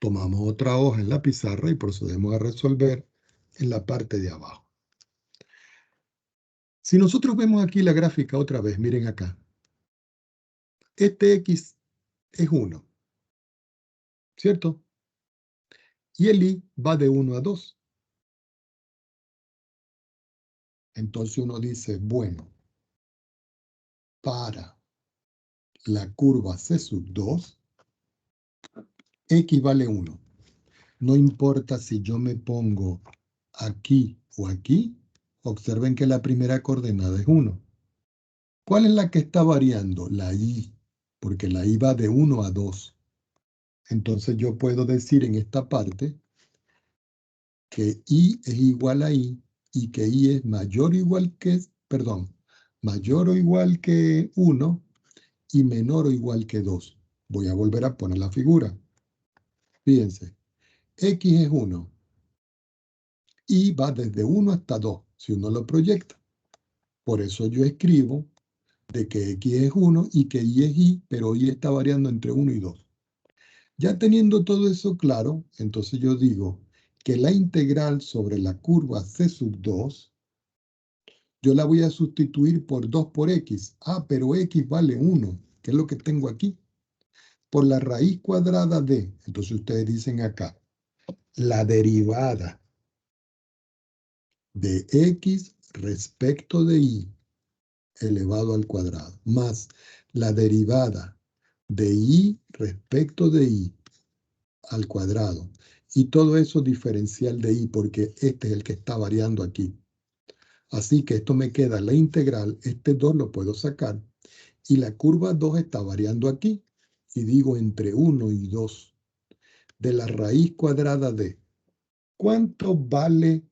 Tomamos otra hoja en la pizarra y procedemos a resolver en la parte de abajo. Si nosotros vemos aquí la gráfica otra vez, miren acá. Este X es 1, ¿cierto? Y el Y va de 1 a 2. Entonces uno dice, bueno, para la curva C sub 2, X vale 1. No importa si yo me pongo aquí o aquí, observen que la primera coordenada es 1. ¿Cuál es la que está variando? La Y, porque la Y va de 1 a 2. Entonces yo puedo decir en esta parte que Y es igual a Y y que Y es mayor o igual que, mayor o igual que 1 y menor o igual que 2. Voy a volver a poner la figura. Fíjense, X es 1. Y va desde 1 hasta 2, si uno lo proyecta. Por eso yo escribo de que X es 1 y que Y es Y, pero Y está variando entre 1 y 2. Ya teniendo todo eso claro, entonces yo digo que la integral sobre la curva C sub 2, yo la voy a sustituir por 2 por X. Ah, pero X vale 1, que es lo que tengo aquí. Por la raíz cuadrada de, entonces ustedes dicen acá, la derivada de X respecto de Y elevado al cuadrado, más la derivada de Y respecto de Y al cuadrado. Y todo eso diferencial de Y, porque este es el que está variando aquí. Así que esto me queda la integral, este 2 lo puedo sacar, y la curva 2 está variando aquí. Y digo entre 1 y 2 de la raíz cuadrada de, ¿cuánto vale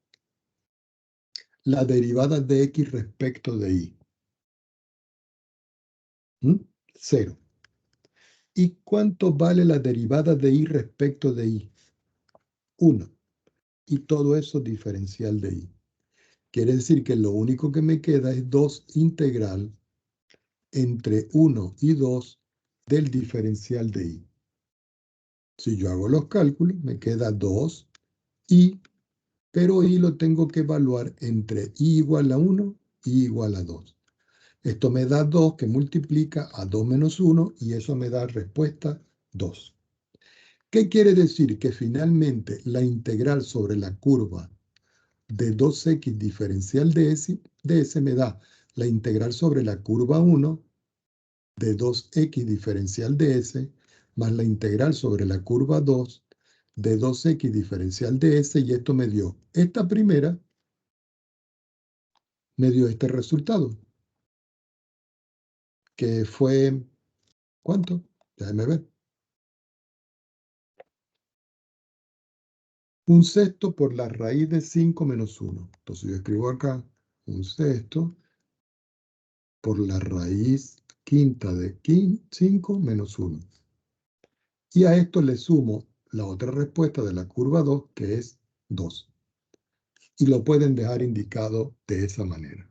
la derivada de X respecto de Y? 0. ¿Y cuánto vale la derivada de Y respecto de Y? 1. Y todo eso diferencial de Y. Quiere decir que lo único que me queda es 2 integral entre 1 y 2 del diferencial de Y. Si yo hago los cálculos, me queda 2 y, pero y lo tengo que evaluar entre y igual a 1 y igual a 2. Esto me da 2 que multiplica a 2 menos 1 y eso me da respuesta 2. ¿Qué quiere decir? Que finalmente la integral sobre la curva de 2x diferencial de S me da la integral sobre la curva 1 de 2x diferencial de S más la integral sobre la curva 2 de 2x diferencial de S, y esto me dio esta primera, me dio este resultado, que fue, ¿cuánto? Déjame ver. 1/6 por la raíz de 5 menos 1. Entonces yo escribo acá 1/6 por la raíz quinta de 5 menos 1. Y a esto le sumo la otra respuesta de la curva 2, que es 2. Y lo pueden dejar indicado de esa manera.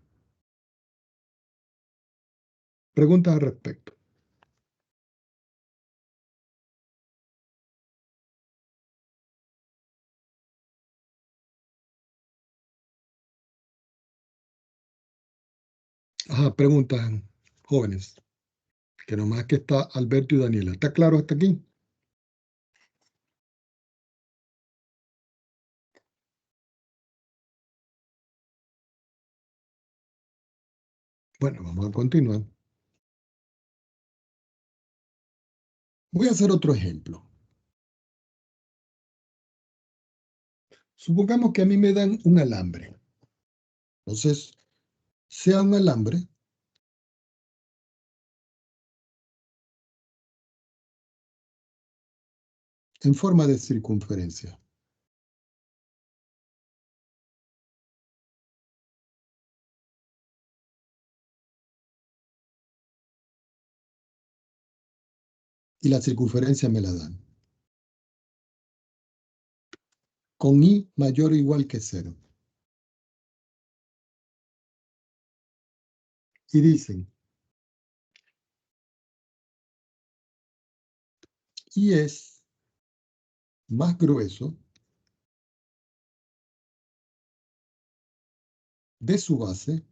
Preguntas al respecto. Ajá, preguntas, jóvenes. Que nomás que está Alberto y Daniela. ¿Está claro hasta aquí? Bueno, vamos a continuar. Voy a hacer otro ejemplo. Supongamos que a mí me dan un alambre. Entonces, sea un alambre en forma de circunferencia. Y la circunferencia me la dan. Con i mayor o igual que 0. Y dicen, y es más grueso de su base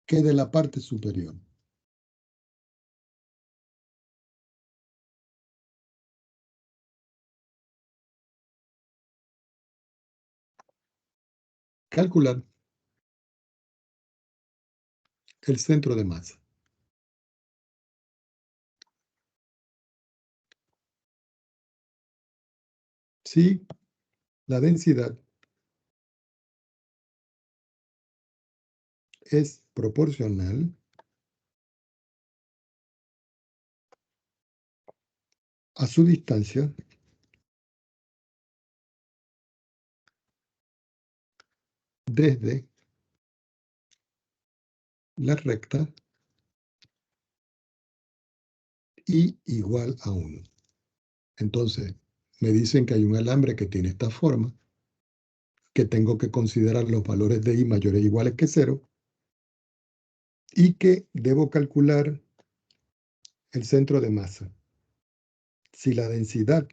que de la parte superior. Calcular el centro de masa. Si la densidad es proporcional a su distancia desde la recta y igual a 1. Entonces, me dicen que hay un alambre que tiene esta forma, que tengo que considerar los valores de i mayores o iguales que 0, y que debo calcular el centro de masa. Si la densidad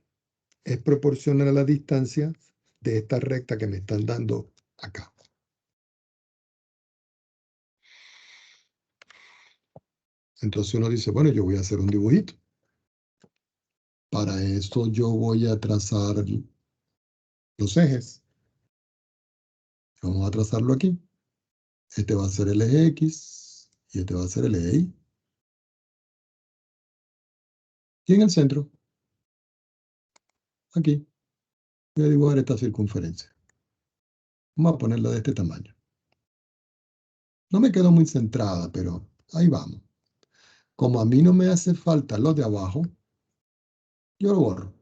es proporcional a la distancia de esta recta que me están dando acá. Entonces uno dice, bueno, yo voy a hacer un dibujito. Para esto yo voy a trazar los ejes. Vamos a trazarlo aquí. Este va a ser el eje X y este va a ser el eje Y. Y en el centro, aquí, voy a dibujar esta circunferencia. Vamos a ponerla de este tamaño. No me quedó muy centrada, pero ahí vamos. Como a mí no me hace falta lo de abajo, yo lo borro.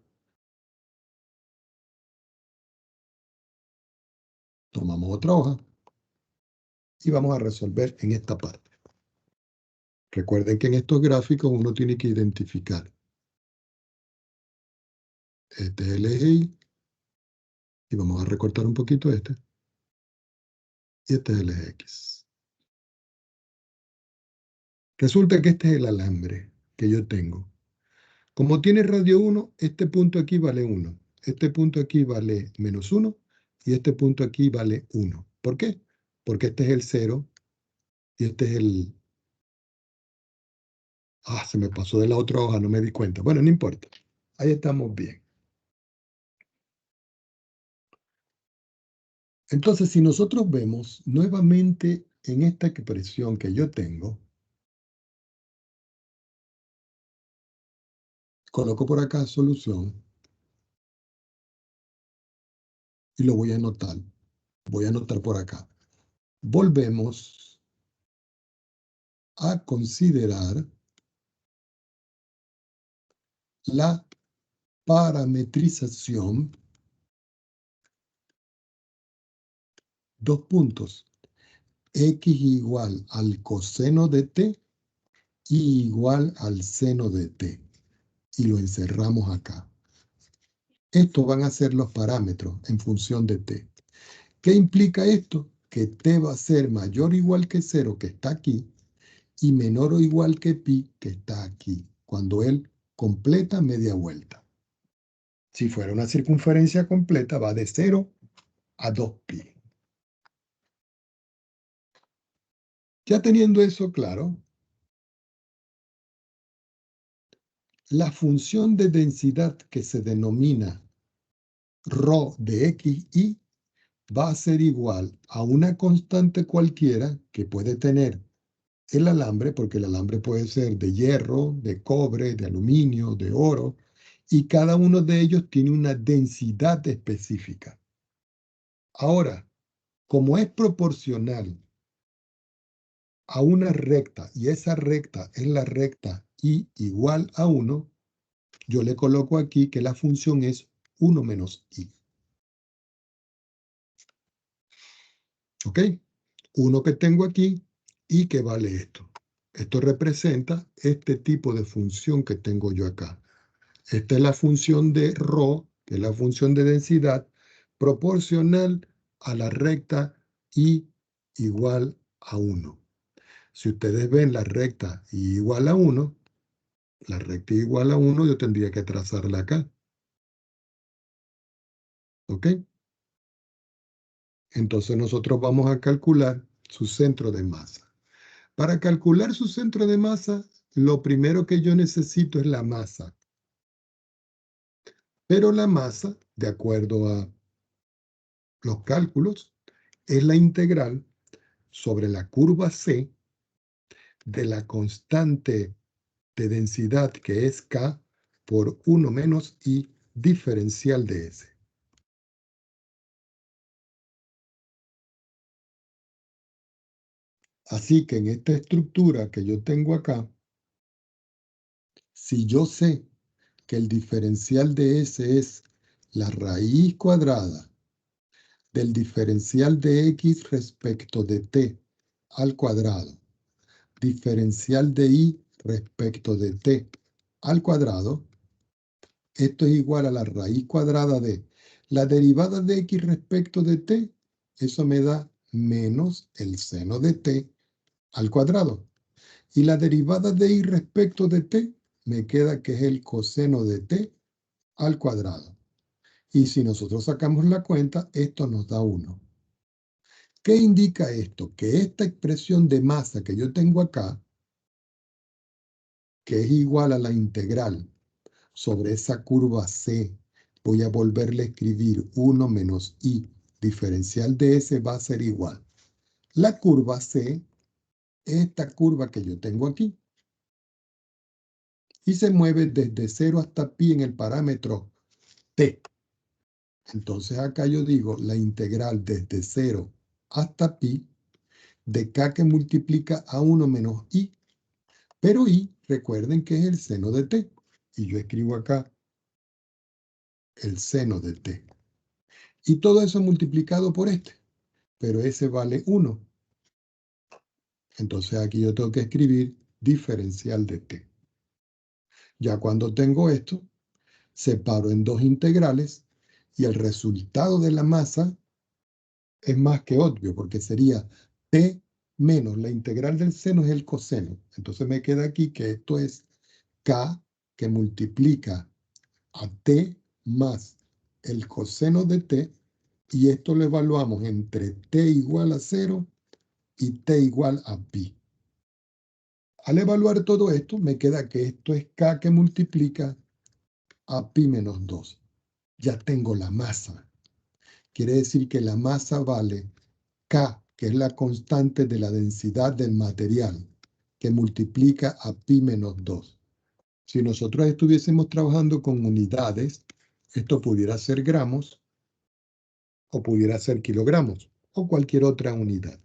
Tomamos otra hoja y vamos a resolver en esta parte. Recuerden que en estos gráficos uno tiene que identificar. Este es el eje Y. Y vamos a recortar un poquito este. Y este es el eje X. Resulta que este es el alambre que yo tengo. Como tiene radio 1, este punto aquí vale 1. Este punto aquí vale menos 1 y este punto aquí vale 1. ¿Por qué? Porque este es el 0 y este es el... Ah, se me pasó de la otra hoja, no me di cuenta. Bueno, no importa. Ahí estamos bien. Entonces, si nosotros vemos nuevamente en esta expresión que yo tengo, coloco por acá solución y lo voy a anotar. Voy a anotar por acá. Volvemos a considerar la parametrización, dos puntos, x igual al coseno de t y igual al seno de t. Y lo encerramos acá. Estos van a ser los parámetros en función de t. ¿Qué implica esto? Que t va a ser mayor o igual que 0, que está aquí, y menor o igual que pi, que está aquí, cuando él completa media vuelta. Si fuera una circunferencia completa, va de 0 a 2pi. Ya teniendo eso claro, la función de densidad que se denomina ρ de xy va a ser igual a una constante cualquiera que puede tener el alambre, porque el alambre puede ser de hierro, de cobre, de aluminio, de oro, y cada uno de ellos tiene una densidad específica. Ahora, como es proporcional a una recta, y esa recta es la recta y igual a 1, yo le coloco aquí que la función es 1 menos i. ¿Ok? 1 que tengo aquí y que vale esto. Esto representa este tipo de función que tengo yo acá. Esta es la función de ρ, que es la función de densidad, proporcional a la recta y igual a 1. Si ustedes ven la recta y igual a 1, la recta igual a 1 yo tendría que trazarla acá. ¿Ok? Entonces nosotros vamos a calcular su centro de masa. Para calcular su centro de masa, lo primero que yo necesito es la masa. Pero la masa, de acuerdo a los cálculos, es la integral sobre la curva C de la constante de densidad que es K por 1 menos I diferencial de S. Así que en esta estructura que yo tengo acá, si yo sé que el diferencial de S es la raíz cuadrada del diferencial de X respecto de T al cuadrado, diferencial de Y respecto de T al cuadrado, esto es igual a la raíz cuadrada de la derivada de X respecto de T, eso me da menos el seno de T al cuadrado. Y la derivada de Y respecto de T me queda que es el coseno de T al cuadrado. Y si nosotros sacamos la cuenta, esto nos da 1. ¿Qué indica esto? Que esta expresión de masa que yo tengo acá, que es igual a la integral sobre esa curva C, voy a volverle a escribir 1 menos I diferencial de S va a ser igual. La curva C es esta curva que yo tengo aquí. Y se mueve desde 0 hasta pi en el parámetro t. Entonces acá yo digo la integral desde 0 hasta pi de k que multiplica a 1 menos i. Pero i, recuerden que es el seno de t. Y yo escribo acá el seno de t. Y todo eso multiplicado por este. Pero ese vale 1. Entonces aquí yo tengo que escribir diferencial de t. Ya cuando tengo esto, separo en dos integrales y el resultado de la masa es más que obvio, porque sería t menos la integral del seno es el coseno. Entonces me queda aquí que esto es k, que multiplica a t más el coseno de t, y esto lo evaluamos entre t igual a 0 y t igual a pi. Al evaluar todo esto, me queda que esto es k que multiplica a pi menos 2. Ya tengo la masa. Quiere decir que la masa vale k, que es la constante de la densidad del material, que multiplica a pi menos 2. Si nosotros estuviésemos trabajando con unidades, esto pudiera ser gramos o pudiera ser kilogramos o cualquier otra unidad.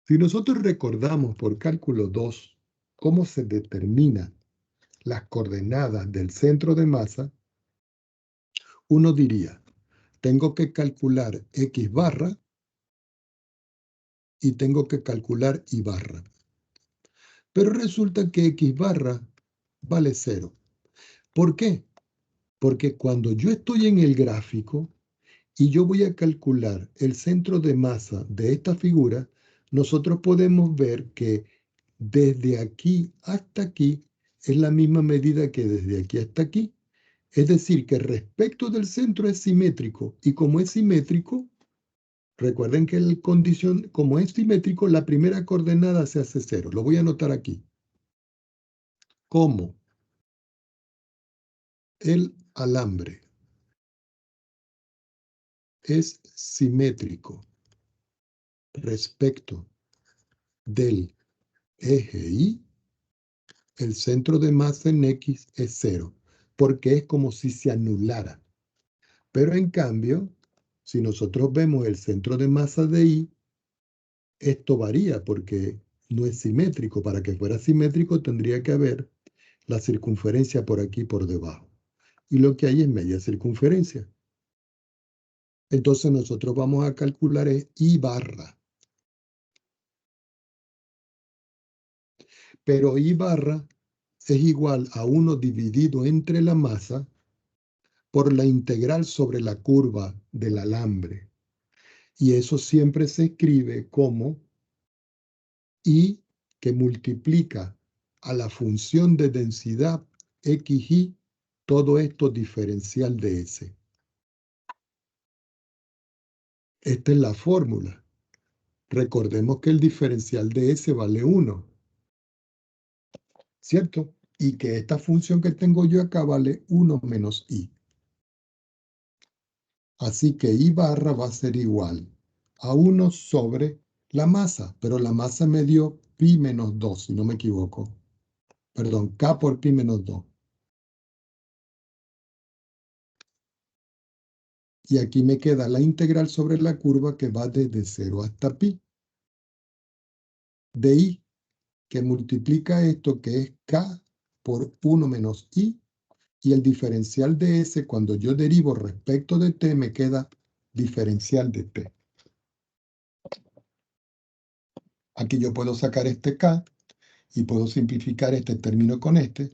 Si nosotros recordamos por cálculo 2 cómo se determinan las coordenadas del centro de masa, uno diría, tengo que calcular x barra y tengo que calcular y barra. Pero resulta que x barra vale 0. ¿Por qué? Porque cuando yo estoy en el gráfico y yo voy a calcular el centro de masa de esta figura, nosotros podemos ver que desde aquí hasta aquí es la misma medida que desde aquí hasta aquí. Es decir, que respecto del centro es simétrico, y como es simétrico, recuerden que como es simétrico, la primera coordenada se hace 0. Lo voy a anotar aquí. Como el alambre es simétrico respecto del eje Y, el centro de masa en X es 0, porque es como si se anulara. Pero en cambio, si nosotros vemos el centro de masa de Y, esto varía porque no es simétrico. Para que fuera simétrico tendría que haber la circunferencia por aquí por debajo. Y lo que hay es media circunferencia. Entonces nosotros vamos a calcular I barra. Pero I barra es igual a 1 dividido entre la masa por la integral sobre la curva del alambre. Y eso siempre se escribe como I que multiplica a la función de densidad xy, todo esto diferencial de S. Esta es la fórmula. Recordemos que el diferencial de S vale 1, ¿cierto? Y que esta función que tengo yo acá vale 1 menos I. Así que I barra va a ser igual a 1 sobre la masa, pero la masa me dio pi menos 2, si no me equivoco. Perdón, k por pi menos 2. Y aquí me queda la integral sobre la curva que va desde 0 hasta pi. De I, que multiplica esto, que es k por 1 menos I, y el diferencial de S, cuando yo derivo respecto de t, me queda diferencial de t. Aquí yo puedo sacar este k y puedo simplificar este término con este.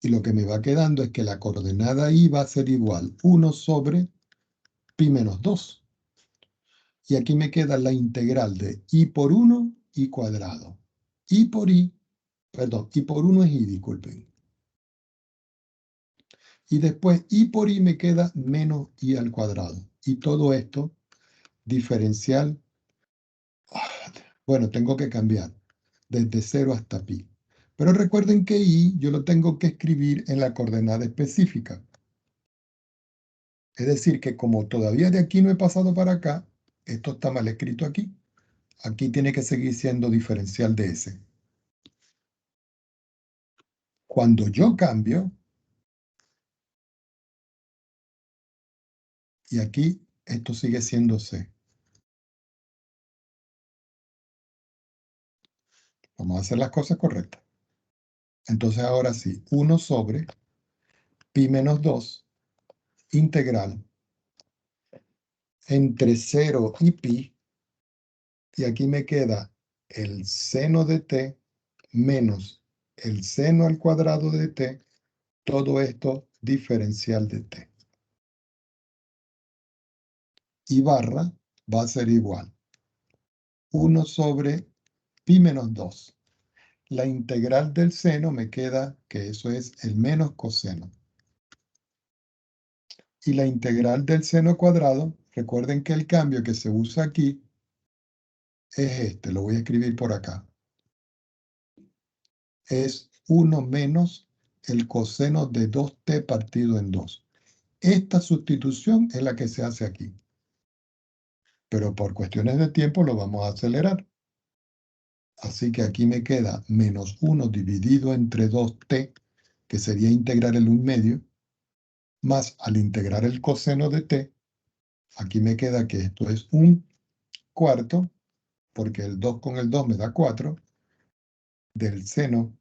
Y lo que me va quedando es que la coordenada I va a ser igual 1 sobre pi menos 2. Y aquí me queda la integral de I por 1, I cuadrado. I por I, perdón, I por 1 es I, disculpen. Y después I por I me queda menos I al cuadrado. Y todo esto, diferencial, bueno, tengo que cambiar desde 0 hasta pi. Pero recuerden que I yo lo tengo que escribir en la coordenada específica. Es decir, que como todavía de aquí no he pasado para acá, esto está mal escrito aquí. Aquí tiene que seguir siendo diferencial de S. Cuando yo cambio, y aquí esto sigue siendo C. Vamos a hacer las cosas correctas. Entonces ahora sí, 1 sobre pi menos 2 integral entre 0 y pi, y aquí me queda el seno de t menos el seno al cuadrado de t, todo esto diferencial de t. Y barra va a ser igual 1 sobre pi menos 2, la integral del seno me queda que eso es el menos coseno. Y la integral del seno cuadrado, recuerden que el cambio que se usa aquí es este, lo voy a escribir por acá. Es 1 menos el coseno de 2t partido en 2. Esta sustitución es la que se hace aquí. Pero por cuestiones de tiempo lo vamos a acelerar. Así que aquí me queda menos 1 dividido entre 2t, que sería integrar el 1 medio, más al integrar el coseno de t, aquí me queda que esto es 1 cuarto, porque el 2 con el 2 me da 4, del seno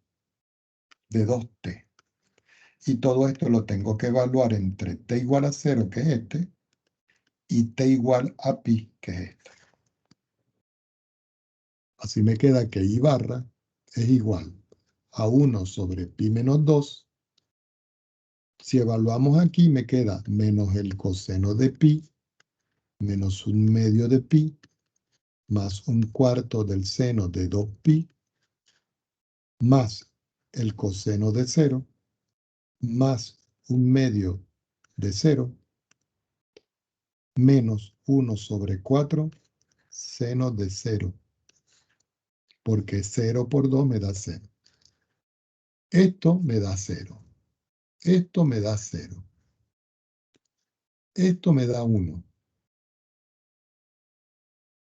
de 2t. Y todo esto lo tengo que evaluar entre t igual a 0, que es este, y t igual a pi, que es este. Así me queda que I barra es igual a 1 sobre pi menos 2. Si evaluamos aquí, me queda menos el coseno de pi, menos 1 medio de pi, más 1 cuarto del seno de 2pi, más el coseno de 0, más 1 medio de 0, menos 1 sobre 4, seno de 0, porque 0 por 2 me da 0. Esto me da 0. Esto me da 0. Esto me da 1.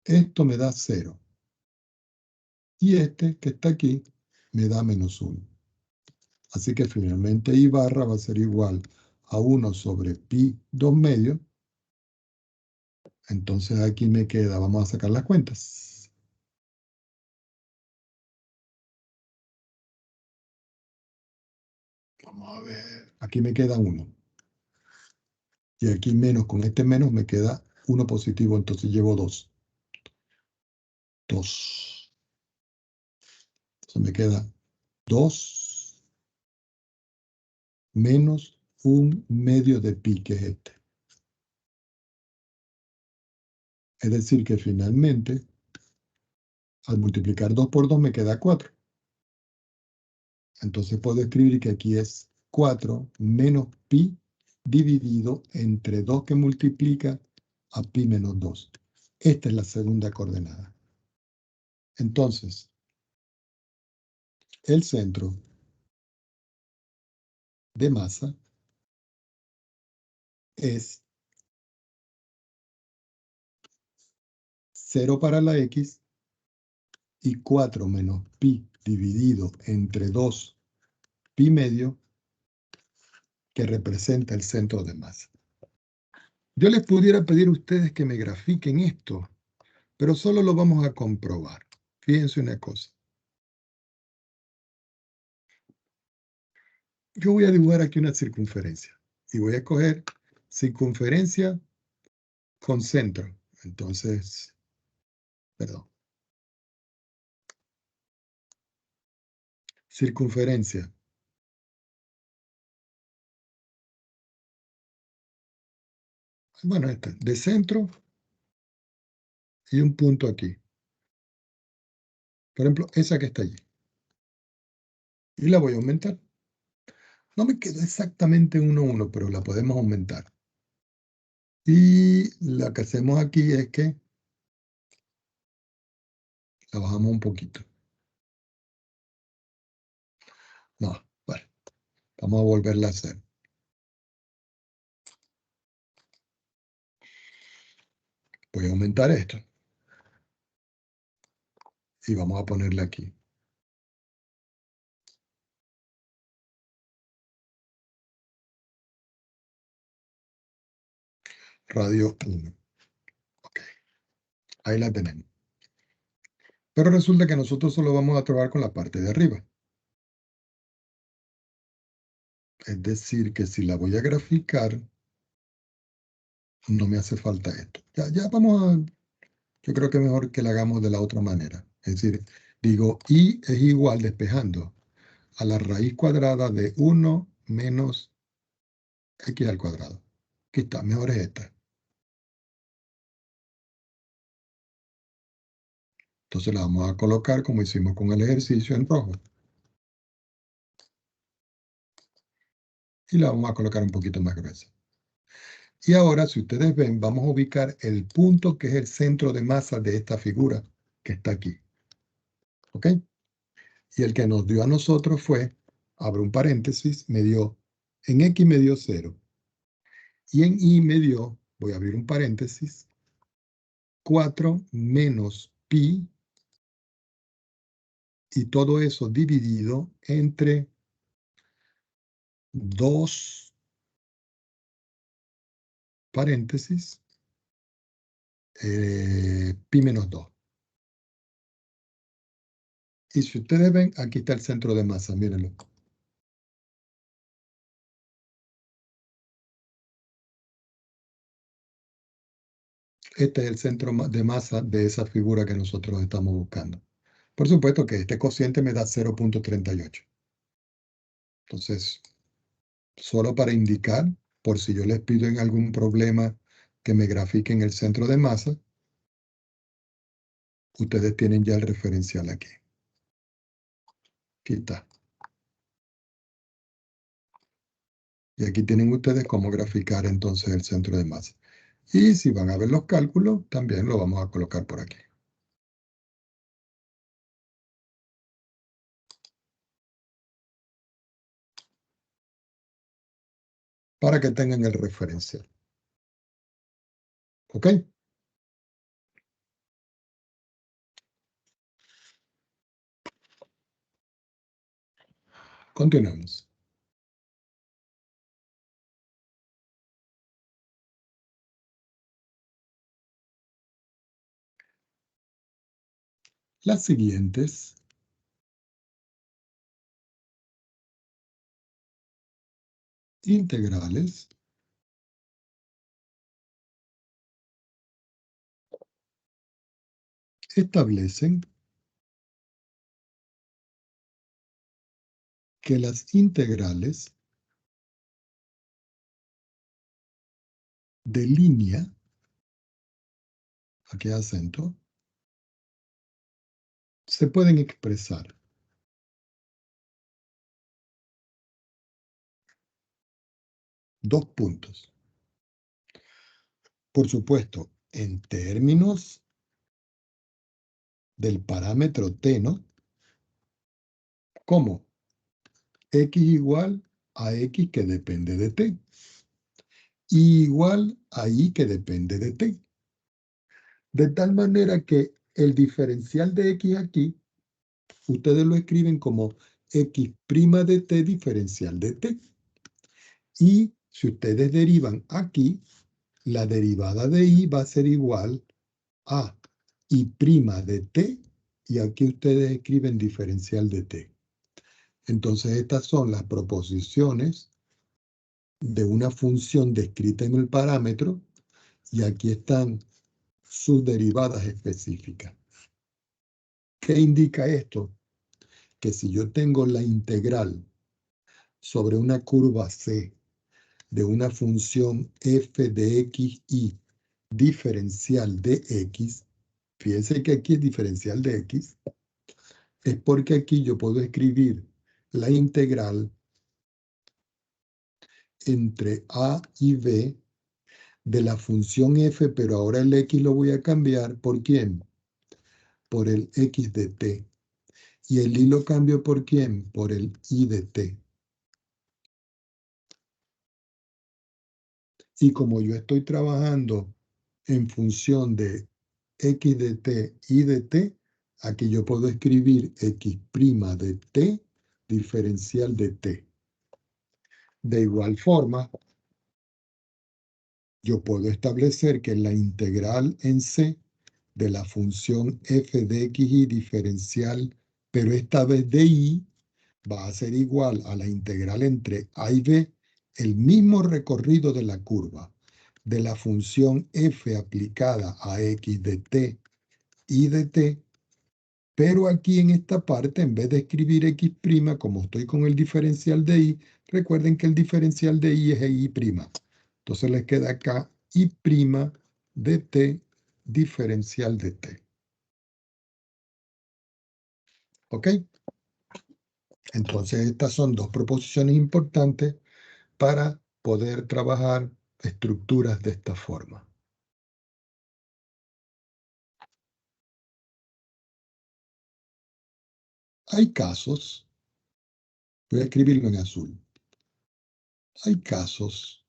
Esto me da 0. Y este que está aquí me da menos 1. Así que finalmente I barra va a ser igual a 1 sobre pi 2 medios. Entonces aquí me queda, vamos a sacar las cuentas. Vamos a ver, aquí me queda 1. Y aquí menos, con este menos me queda 1 positivo, entonces llevo 2. 2. Entonces me queda 2 menos 1 medio de pi, que es este. Es decir, que finalmente, al multiplicar 2 por 2 me queda 4. Entonces puedo escribir que aquí es 4 menos pi dividido entre 2 que multiplica a pi menos 2. Esta es la segunda coordenada. Entonces, el centro de masa es 0 para la x y 4 menos pi dividido entre 2 pi medio, que representa el centro de masa. Yo les pudiera pedir a ustedes que me grafiquen esto, pero solo lo vamos a comprobar. Fíjense una cosa. Yo voy a dibujar aquí una circunferencia y voy a escoger circunferencia con centro. Entonces, perdón. Circunferencia. Bueno, esta, de centro y un punto aquí. Por ejemplo, esa que está allí. Y la voy a aumentar. No me quedó exactamente 1, 1, pero la podemos aumentar. Y lo que hacemos aquí es que la bajamos un poquito. No, vale. Vamos a volverla a hacer. Voy a aumentar esto. Y vamos a ponerle aquí. Radio 1. Ok. Ahí la tenemos. Pero resulta que nosotros solo vamos a trabajar con la parte de arriba. Es decir, que si la voy a graficar, no me hace falta esto. Ya vamos a... Yo creo que mejor que la hagamos de la otra manera. Es decir, digo, y es igual, despejando, a la raíz cuadrada de 1 menos x al cuadrado. Aquí está, mejor es esta. Entonces la vamos a colocar como hicimos con el ejercicio en rojo. y la vamos a colocar un poquito más gruesa. Y ahora, si ustedes ven, vamos a ubicar el punto que es el centro de masa de esta figura que está aquí. ¿Ok? Y el que nos dio a nosotros fue, abro un paréntesis, me dio, en X me dio 0. Y en Y me dio, voy a abrir un paréntesis, 4 menos pi, y todo eso dividido entre 2 paréntesis, pi menos 2. Y si ustedes ven, aquí está el centro de masa, mírenlo. Este es el centro de masa de esa figura que nosotros estamos buscando. Por supuesto que este cociente me da 0.38. Entonces, solo para indicar, por si yo les pido en algún problema que me grafiquen el centro de masa, ustedes tienen ya el referencial aquí. Aquí está. Y aquí tienen ustedes cómo graficar entonces el centro de masa. Y si van a ver los cálculos, también lo vamos a colocar por aquí. Para que tengan el referencial. ¿Ok? Continuamos. Las siguientes integrales establecen que las integrales de línea, aquí acento, se pueden expresar dos puntos. Por supuesto, en términos del parámetro t, ¿no? Como x igual a x que depende de t, y igual a y que depende de t. De tal manera que el diferencial de x aquí, ustedes lo escriben como x' de t diferencial de t. Y si ustedes derivan aquí, la derivada de y va a ser igual a y' de t, y aquí ustedes escriben diferencial de t. Entonces estas son las proposiciones de una función descrita en el parámetro, y aquí están sus derivadas específicas. ¿Qué indica esto? Que si yo tengo la integral sobre una curva C de una función f de x y diferencial de x, fíjense que aquí es diferencial de x, es porque aquí yo puedo escribir la integral entre a y b de la función f, pero ahora el x lo voy a cambiar ¿por quién? Por el x de t. Y el y lo cambio ¿por quién? Por el y de t. Y como yo estoy trabajando en función de x de t, y de t, aquí yo puedo escribir x' de t diferencial de t. De igual forma, yo puedo establecer que la integral en C de la función f de x y diferencial, pero esta vez de y, va a ser igual a la integral entre a y b, el mismo recorrido de la curva de la función f aplicada a x de t y de t, pero aquí en esta parte, en vez de escribir x', como estoy con el diferencial de y, recuerden que el diferencial de y es y'. Entonces les queda acá y' de t diferencial de t. ¿Ok? Entonces estas son dos proposiciones importantes para poder trabajar estructuras de esta forma. Hay casos, voy a escribirlo en azul, hay casos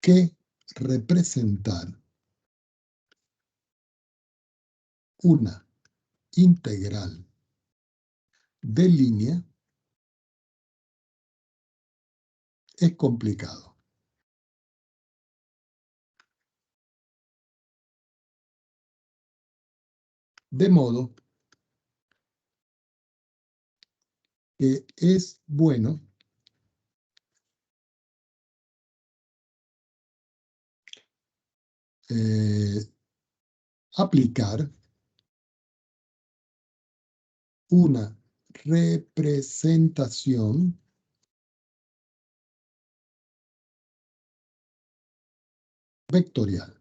que representar una integral de línea es complicado. De modo que es bueno aplicar una representación vectorial.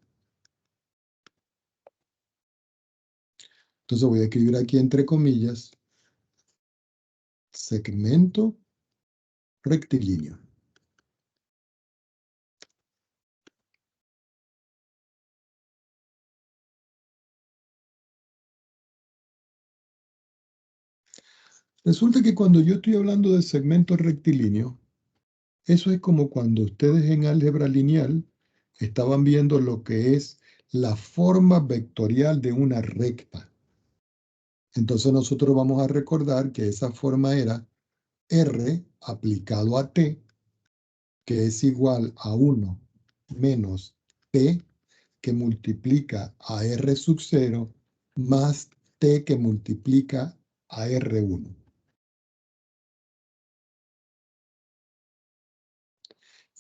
Entonces voy a escribir aquí entre comillas segmento rectilíneo. Resulta que cuando yo estoy hablando de segmento rectilíneo, eso es como cuando ustedes en álgebra lineal estaban viendo lo que es la forma vectorial de una recta. Entonces nosotros vamos a recordar que esa forma era R aplicado a T, que es igual a 1 menos T que multiplica a R sub 0 más T que multiplica a R1.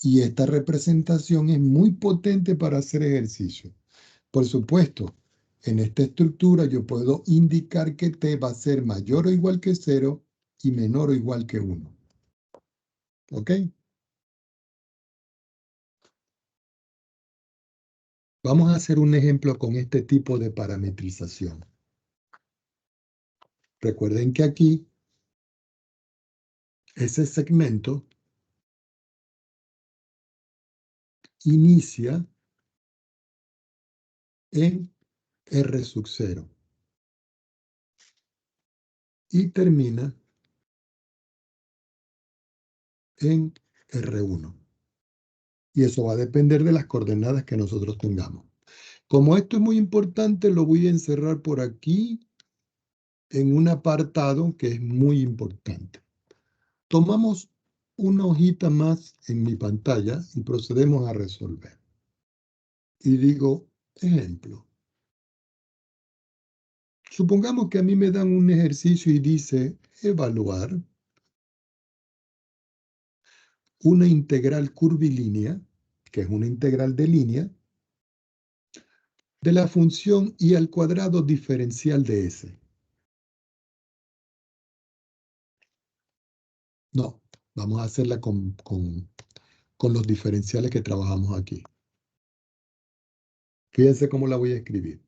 Y esta representación es muy potente para hacer ejercicio. Por supuesto, en esta estructura yo puedo indicar que T va a ser mayor o igual que 0 y menor o igual que 1. ¿Ok? Vamos a hacer un ejemplo con este tipo de parametrización. Recuerden que aquí ese segmento inicia en R sub 0 y termina en R1. Y eso va a depender de las coordenadas que nosotros tengamos. Como esto es muy importante, lo voy a encerrar por aquí en un apartado que es muy importante. Tomamos una hojita más en mi pantalla y procedemos a resolver. Y digo, ejemplo. Supongamos que a mí me dan un ejercicio y dice evaluar una integral curvilínea, que es una integral de línea, de la función y al cuadrado diferencial de S. No, vamos a hacerla con los diferenciales que trabajamos aquí. Fíjense cómo la voy a escribir.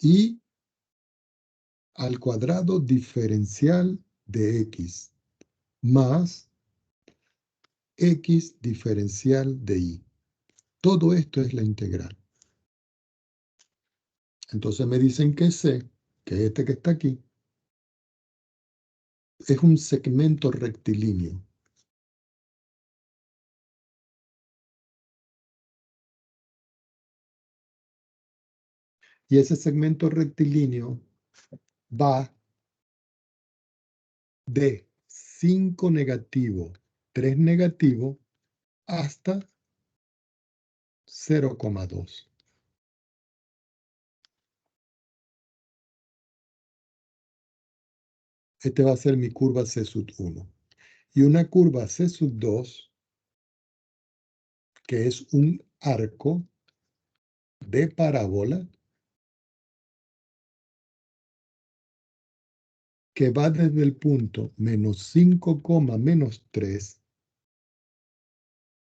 Y al cuadrado diferencial de X más X diferencial de Y. Todo esto es la integral. Entonces me dicen que C, que es este que está aquí, es un segmento rectilíneo. Y ese segmento rectilíneo va de 5 negativo, 3 negativo, hasta 0,2. Este va a ser mi curva C sub 1. Y una curva C sub 2, que es un arco de parábola, que va desde el punto menos 5, menos 3,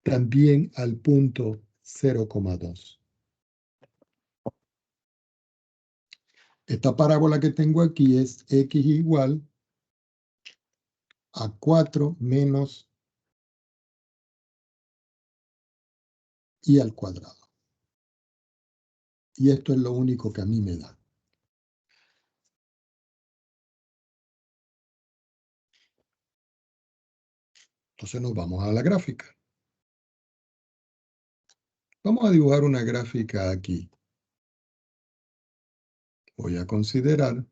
también al punto 0,2. Esta parábola que tengo aquí es x igual a 4 menos y al cuadrado. Y esto es lo único que a mí me da. Entonces nos vamos a la gráfica. Vamos a dibujar una gráfica aquí. Voy a considerar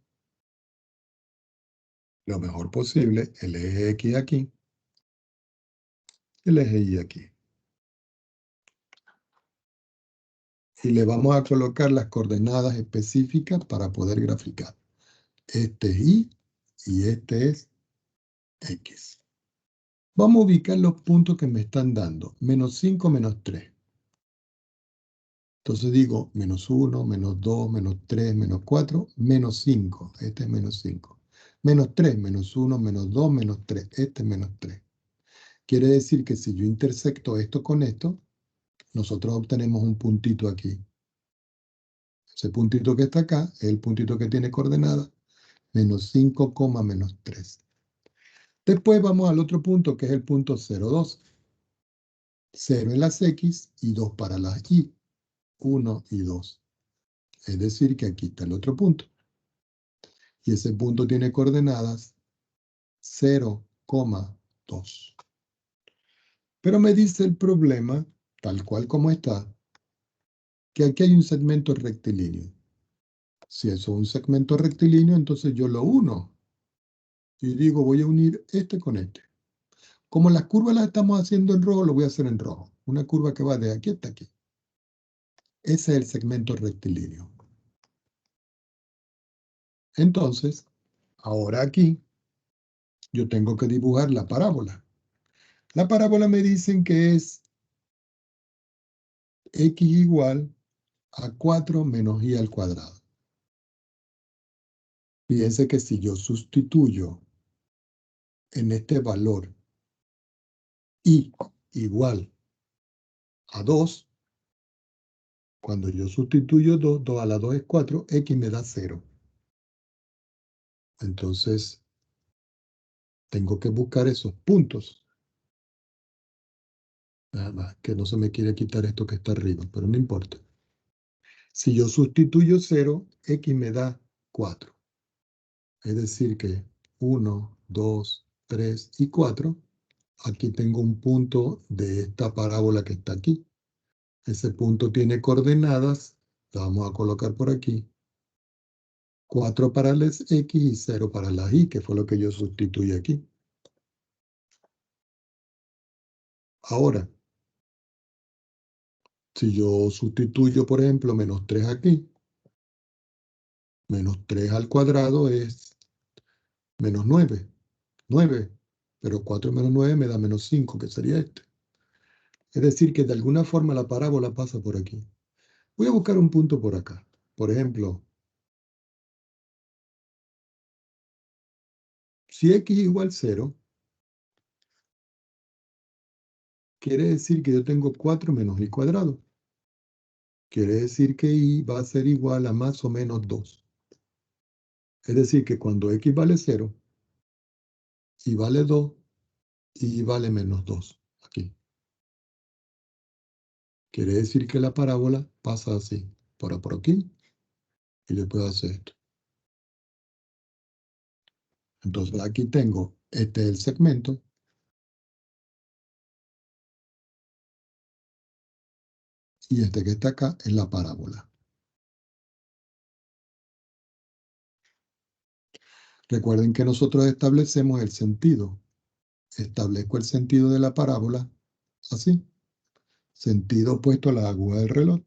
lo mejor posible el eje X aquí, el eje Y aquí. Y le vamos a colocar las coordenadas específicas para poder graficar. Este es y este es X. Vamos a ubicar los puntos que me están dando. Menos 5, menos 3. Entonces digo menos 1, menos 2, menos 3, menos 4, menos 5. Este es menos 5. Menos 3, menos 1, menos 2, menos 3. Este es menos 3. Quiere decir que si yo intersecto esto con esto, nosotros obtenemos un puntito aquí. Ese puntito que está acá es el puntito que tiene coordenada menos 5, menos 3. Después vamos al otro punto que es el punto 0, 2. 0 en las X y 2 para las Y. 1 y 2. Es decir que aquí está el otro punto. Y ese punto tiene coordenadas 0, 2. Pero me dice el problema, tal cual como está, que aquí hay un segmento rectilíneo. Si eso es un segmento rectilíneo, entonces yo lo uno. Y digo, voy a unir este con este. Como las curvas las estamos haciendo en rojo, lo voy a hacer en rojo. Una curva que va de aquí hasta aquí. Ese es el segmento rectilíneo. Entonces, ahora aquí, yo tengo que dibujar la parábola. La parábola me dicen que es x igual a 4 menos y al cuadrado. Fíjense que si yo sustituyo en este valor y igual a 2, cuando yo sustituyo 2, 2 a la 2 es 4, x me da 0. Entonces, tengo que buscar esos puntos. Nada más, que no se me quiere quitar esto que está arriba, pero no importa. Si yo sustituyo 0, x me da 4. Es decir que 1, 2, 3 y 4. Aquí tengo un punto de esta parábola que está aquí. Ese punto tiene coordenadas, la vamos a colocar por aquí. 4 para las X y 0 para las Y, que fue lo que yo sustituí aquí. Ahora, si yo sustituyo, por ejemplo, menos 3 aquí, menos 3 al cuadrado es menos 9. 9, pero 4 menos 9 me da menos 5, que sería este. Es decir, que de alguna forma la parábola pasa por aquí. Voy a buscar un punto por acá. Por ejemplo, si x igual 0, quiere decir que yo tengo 4 menos y cuadrado. Quiere decir que y va a ser igual a más o menos 2. Es decir, que cuando x vale 0, y vale 2, y vale menos 2. Aquí. Quiere decir que la parábola pasa así. Por aquí, y después hace esto. Entonces aquí tengo, este es el segmento. Y este que está acá es la parábola. Recuerden que nosotros establecemos el sentido. Establezco el sentido de la parábola así. Sentido opuesto a la aguja del reloj.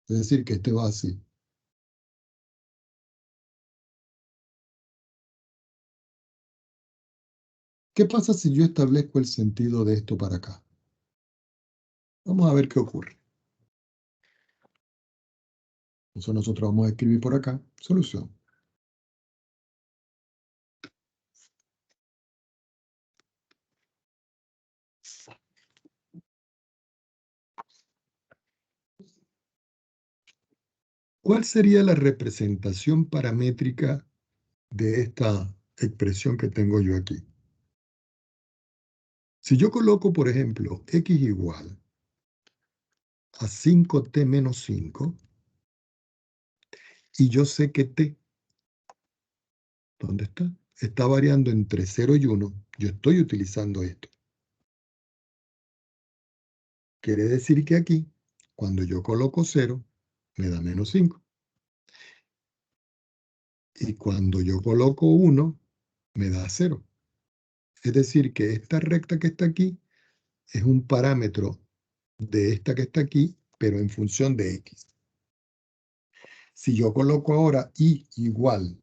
Es decir, que este va así. ¿Qué pasa si yo establezco el sentido de esto para acá? Vamos a ver qué ocurre. Entonces nosotros vamos a escribir por acá, solución. ¿Cuál sería la representación paramétrica de esta expresión que tengo yo aquí? Si yo coloco, por ejemplo, x igual a 5t menos 5, y yo sé que t, ¿dónde está? Está variando entre 0 y 1, yo estoy utilizando esto. Quiere decir que aquí, cuando yo coloco 0, me da menos 5. Y cuando yo coloco 1, me da 0. Es decir, que esta recta que está aquí es un parámetro de esta que está aquí, pero en función de x. Si yo coloco ahora y igual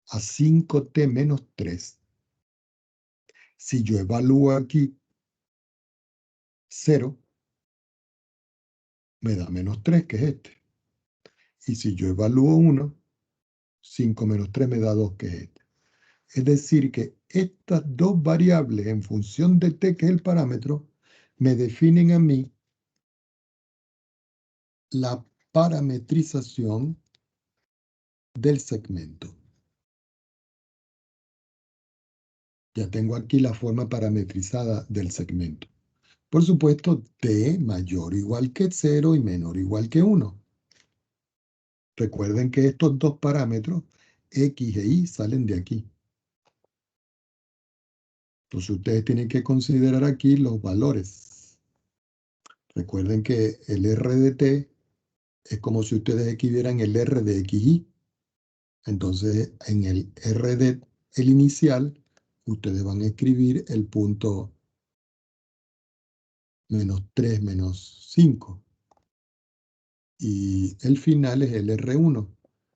a 5t menos 3, si yo evalúo aquí 0, me da menos 3, que es este. Y si yo evalúo 1, 5 menos 3 me da 2, que es este. Es decir, que estas dos variables en función de t, que es el parámetro, me definen a mí la parametrización del segmento. Ya tengo aquí la forma parametrizada del segmento. Por supuesto, t mayor o igual que 0 y menor o igual que 1. Recuerden que estos dos parámetros, x e y, salen de aquí. Entonces ustedes tienen que considerar aquí los valores. Recuerden que el r de t es como si ustedes aquí vieran el r de xy. Entonces, en el r de el inicial, ustedes van a escribir el punto menos 3 menos 5. Y el final es el R1.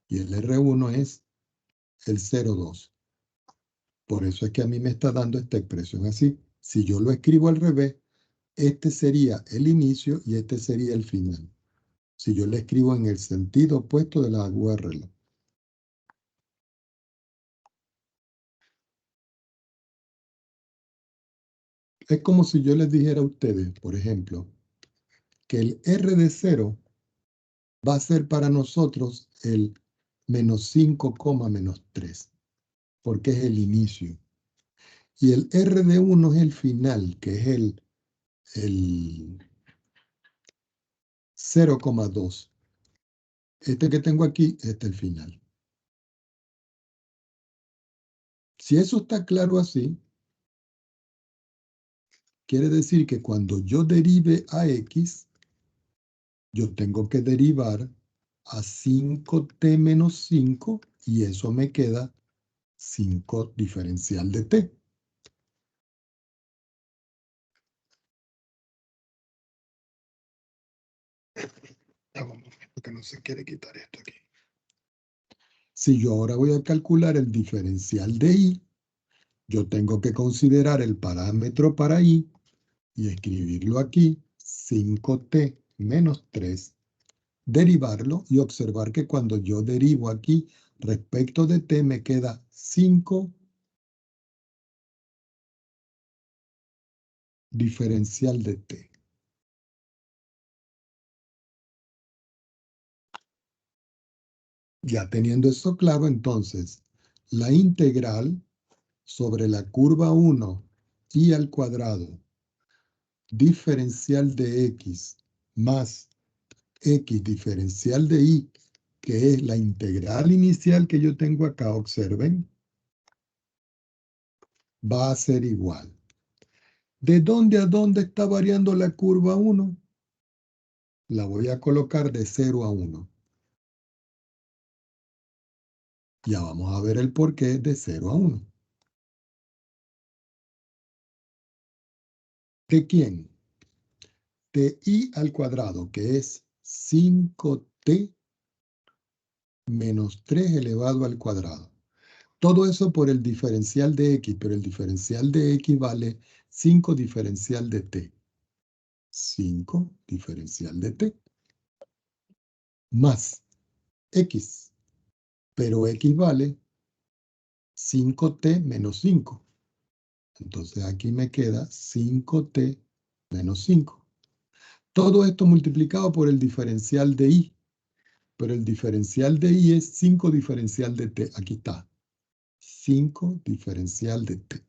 Y el R1 es el 0,2. Por eso es que a mí me está dando esta expresión así. Si yo lo escribo al revés, este sería el inicio y este sería el final. Si yo lo escribo en el sentido opuesto de la aguja del reloj. Es como si yo les dijera a ustedes, por ejemplo, que el R de 0 va a ser para nosotros el menos 5, menos 3, porque es el inicio. Y el R de 1 es el final, que es el 0,2. Este que tengo aquí, este es el final. Si eso está claro así, quiere decir que cuando yo derive a x, yo tengo que derivar a 5t menos 5 y eso me queda 5 diferencial de t. Ya vamos, porque no se quiere quitar esto aquí. Si yo ahora voy a calcular el diferencial de y, yo tengo que considerar el parámetro para y escribirlo aquí, 5t menos 3, derivarlo y observar que cuando yo derivo aquí respecto de t me queda 5 diferencial de t. Ya teniendo eso claro, entonces, la integral sobre la curva 1 y al cuadrado diferencial de x más x diferencial de y, que es la integral inicial que yo tengo acá, observen, va a ser igual. ¿De dónde a dónde está variando la curva 1? La voy a colocar de 0 a 1. Ya vamos a ver el porqué de 0 a 1. ¿De quién? De y al cuadrado, que es 5t menos 3 elevado al cuadrado. Todo eso por el diferencial de x, pero el diferencial de x vale 5 diferencial de t. 5 diferencial de t. Más x, pero x vale 5t menos 5. Entonces aquí me queda 5t menos 5. Todo esto multiplicado por el diferencial de y. pero el diferencial de y es 5 diferencial de t. Aquí está. 5 diferencial de t.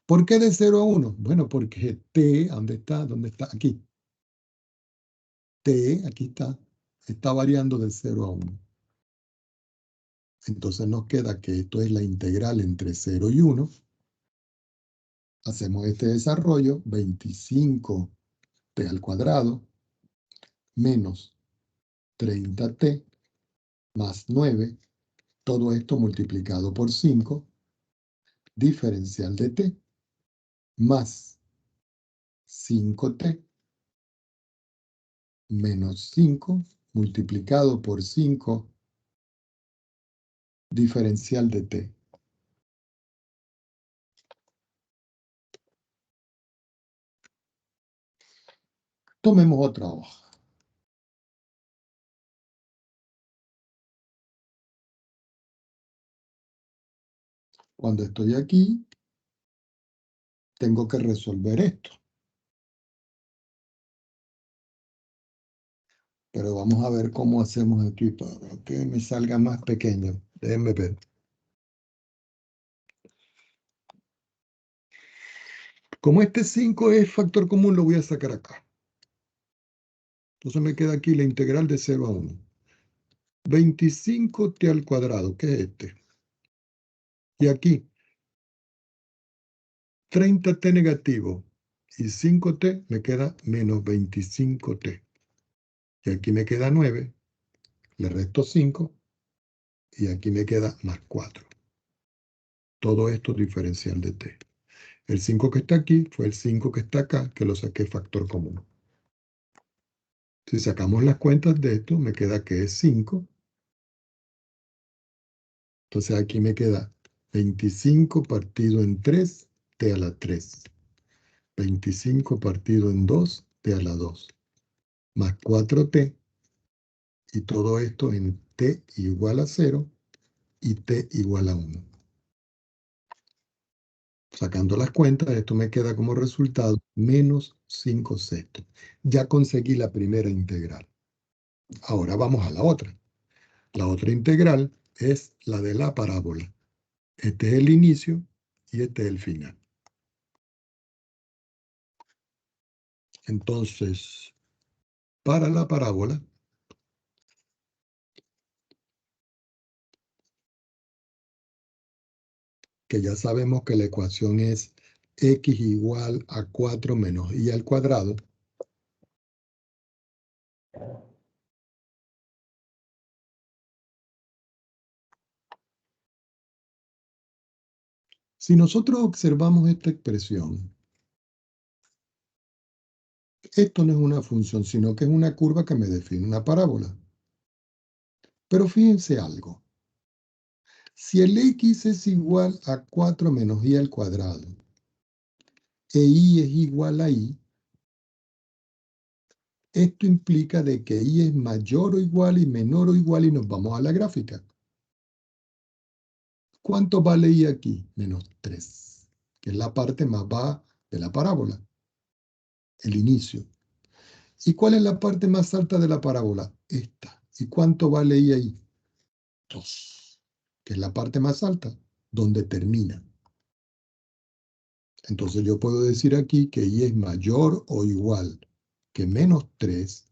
¿Por qué de 0 a 1? Bueno, porque t, ¿dónde está? ¿Dónde está? Aquí. T, aquí está variando de 0 a 1. Entonces nos queda que esto es la integral entre 0 y 1. Hacemos este desarrollo, 25t al cuadrado menos 30t más 9, todo esto multiplicado por 5, diferencial de t, más 5t menos 5 multiplicado por 5, diferencial de t. Tomemos otra hoja. Cuando estoy aquí, tengo que resolver esto. Pero vamos a ver cómo hacemos aquí para que me salga más pequeño. Déjenme ver. Como este 5 es factor común, lo voy a sacar acá. Entonces me queda aquí la integral de 0 a 1. 25t al cuadrado, que es este. Y aquí, 30t negativo y 5t, me queda menos 25t. Y aquí me queda 9, le resto 5, y aquí me queda más 4. Todo esto diferencial de t. El 5 que está aquí fue el 5 que está acá, que lo saqué factor común. Si sacamos las cuentas de esto, me queda que es 5. Entonces aquí me queda 25 partido en 3, t a la 3. 25 partido en 2, t a la 2. Más 4t. Y todo esto en t igual a 0 y t igual a 1. Sacando las cuentas, esto me queda como resultado menos 5 sextos. Ya conseguí la primera integral. Ahora vamos a la otra. La otra integral es la de la parábola. Este es el inicio y este es el final. Entonces, para la parábola, que ya sabemos que la ecuación es x igual a 4 menos y al cuadrado, si nosotros observamos esta expresión, esto no es una función, sino que es una curva que me define una parábola. Pero fíjense algo. Si el x es igual a 4 menos y al cuadrado, e y es igual a y, esto implica de que y es mayor o igual y menor o igual y nos vamos a la gráfica. ¿Cuánto vale y aquí? Menos 3, que es la parte más baja de la parábola, el inicio. ¿Y cuál es la parte más alta de la parábola? Esta. ¿Y cuánto vale y ahí? 2, que es la parte más alta, donde termina. Entonces yo puedo decir aquí que y es mayor o igual que menos 3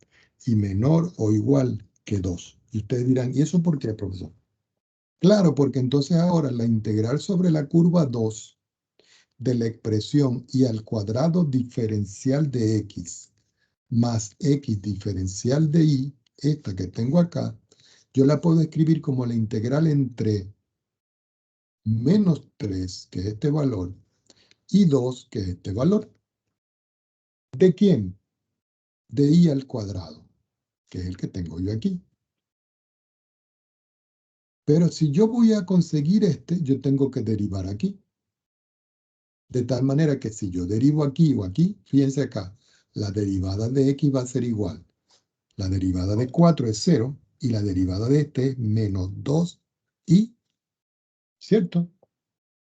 y menor o igual que 2. Y ustedes dirán, ¿y eso por qué, profesor? Claro, porque entonces ahora la integral sobre la curva 2 de la expresión y al cuadrado diferencial de x más x diferencial de y, esta que tengo acá, yo la puedo escribir como la integral entre menos 3, que es este valor, y 2, que es este valor. ¿De quién? De y al cuadrado, que es el que tengo yo aquí. Pero si yo voy a conseguir este, yo tengo que derivar aquí. De tal manera que si yo derivo aquí o aquí, fíjense acá, la derivada de x va a ser igual. La derivada de 4 es 0 y la derivada de este es menos 2 y, ¿cierto?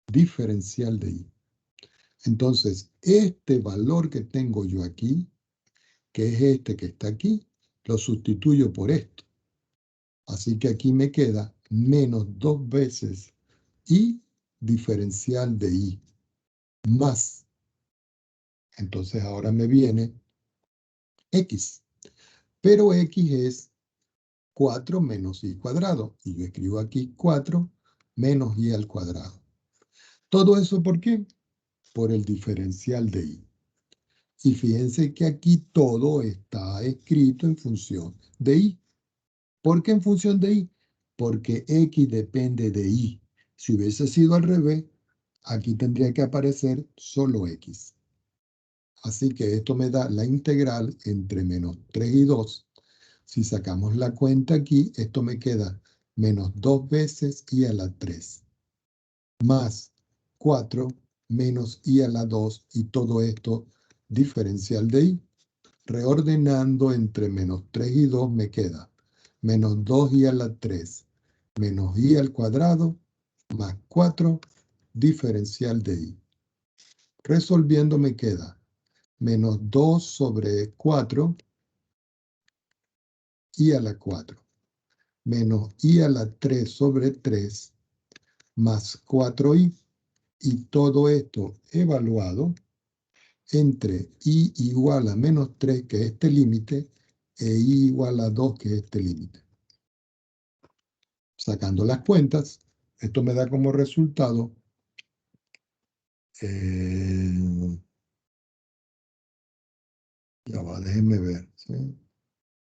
Diferencial de y. Entonces, este valor que tengo yo aquí, que es este que está aquí, lo sustituyo por esto. Así que aquí me queda menos 2 veces y diferencial de y más. Entonces ahora me viene x. Pero x es 4 menos y cuadrado. Y yo escribo aquí 4 menos y al cuadrado. ¿Todo eso por qué? Por el diferencial de y. Y fíjense que aquí todo está escrito en función de y. ¿Por qué en función de y? Porque x depende de y. Si hubiese sido al revés, aquí tendría que aparecer solo x. Así que esto me da la integral entre menos 3 y 2. Si sacamos la cuenta aquí, esto me queda menos 2 veces y a la 3. Más 4 menos y a la 2. Y todo esto diferencial de y. Reordenando entre menos 3 y 2 me queda menos 2 y a la 3 menos y al cuadrado más 4 diferencial de y. Resolviendo me queda menos 2 sobre 4 y a la 4 menos y a la 3 sobre 3 más 4i. Y todo esto evaluado entre i igual a menos 3, que es este límite, e i igual a 2, que es este límite. Sacando las cuentas, esto me da como resultado ya va, déjenme ver, ¿sí?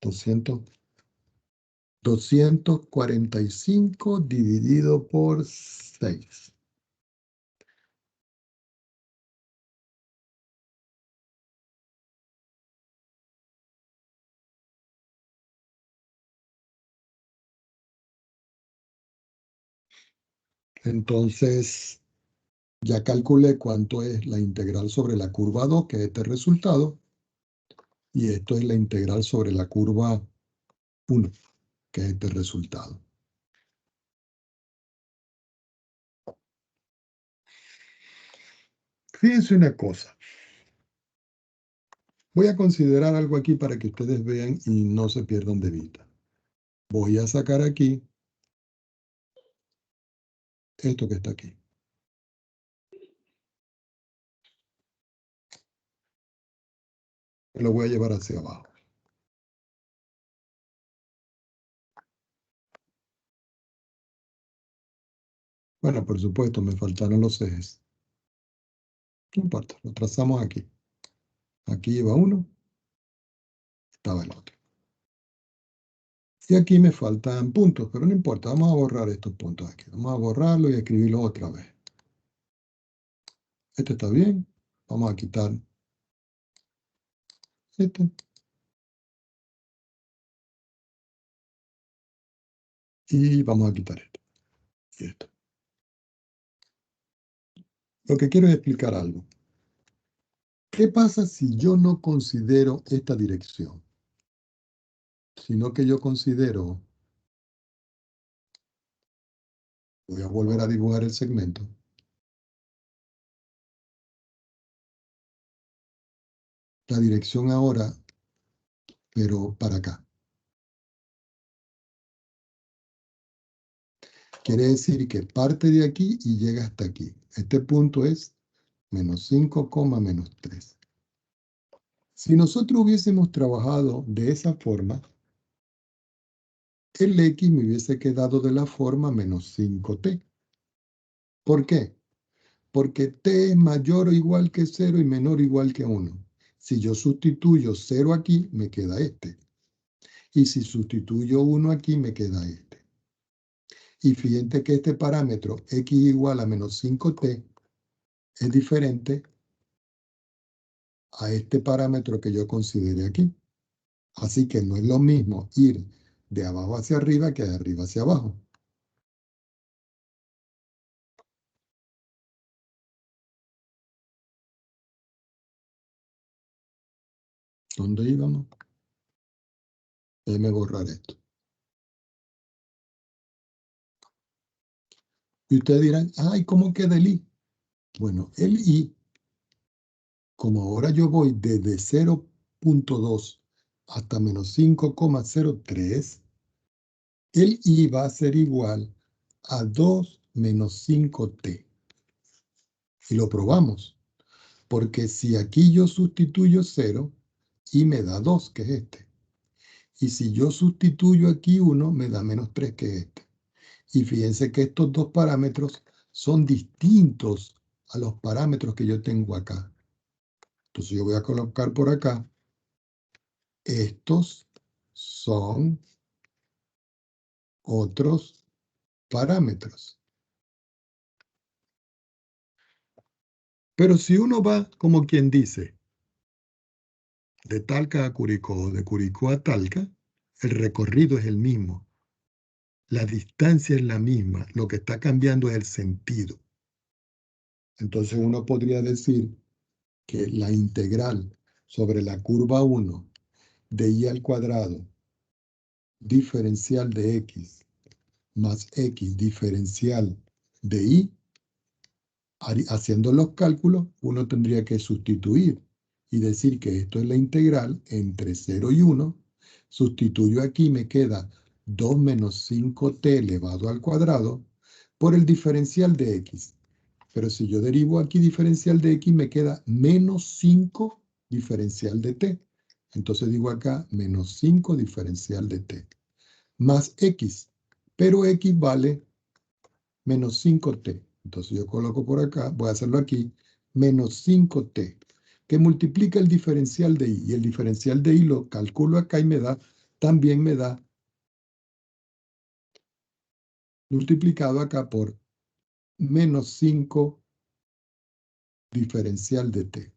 245 dividido por 6. Entonces, ya calculé cuánto es la integral sobre la curva 2, que es este resultado, y esto es la integral sobre la curva 1, que es este resultado. Fíjense una cosa. Voy a considerar algo aquí para que ustedes vean y no se pierdan de vista. Voy a sacar aquí esto que está aquí. Lo voy a llevar hacia abajo. Bueno, por supuesto, me faltaron los ejes. No importa, lo trazamos aquí. Aquí iba uno, estaba el otro. Y aquí me faltan puntos, pero no importa, vamos a borrar estos puntos aquí. Vamos a borrarlo y escribirlo otra vez. Este está bien. Vamos a quitar este. Y vamos a quitar este. Y esto. Lo que quiero es explicar algo. ¿Qué pasa si yo no considero esta dirección? Sino que yo considero, voy a volver a dibujar el segmento. La dirección ahora, pero para acá. Quiere decir que parte de aquí y llega hasta aquí. Este punto es menos 5, menos 3. Si nosotros hubiésemos trabajado de esa forma, el x me hubiese quedado de la forma menos 5t. ¿Por qué? Porque t es mayor o igual que 0 y menor o igual que 1. Si yo sustituyo 0 aquí, me queda este. Y si sustituyo 1 aquí, me queda este. Y fíjense que este parámetro x igual a menos 5t es diferente a este parámetro que yo consideré aquí. Así que no es lo mismo ir de abajo hacia arriba que de arriba hacia abajo. ¿Dónde íbamos? Déjeme borrar esto. Y ustedes dirán, ay, ¿cómo queda el i? Bueno, el i, como ahora yo voy desde 0.2 hasta menos 5,03, el I va a ser igual a 2 menos 5t. Y lo probamos, porque si aquí yo sustituyo 0, I me da 2, que es este. Y si yo sustituyo aquí 1, me da menos 3, que es este. Y fíjense que estos dos parámetros son distintos a los parámetros que yo tengo acá. Entonces yo voy a colocar por acá, estos son otros parámetros. Pero si uno va, como quien dice, de Talca a Curicó o de Curicó a Talca, el recorrido es el mismo. La distancia es la misma. Lo que está cambiando es el sentido. Entonces uno podría decir que la integral sobre la curva 1 de I al cuadrado diferencial de X más X diferencial de Y, haciendo los cálculos, uno tendría que sustituir y decir que esto es la integral entre 0 y 1. Sustituyo aquí, me queda 2 menos 5t elevado al cuadrado por el diferencial de X. Pero si yo derivo aquí diferencial de X, me queda menos 5 diferencial de t. Entonces digo acá menos 5 diferencial de t más X. Pero X vale menos 5t. Entonces yo coloco por acá, voy a hacerlo aquí, menos 5t, que multiplica el diferencial de y. Y el diferencial de y lo calculo acá y también me da multiplicado acá por menos 5 diferencial de t.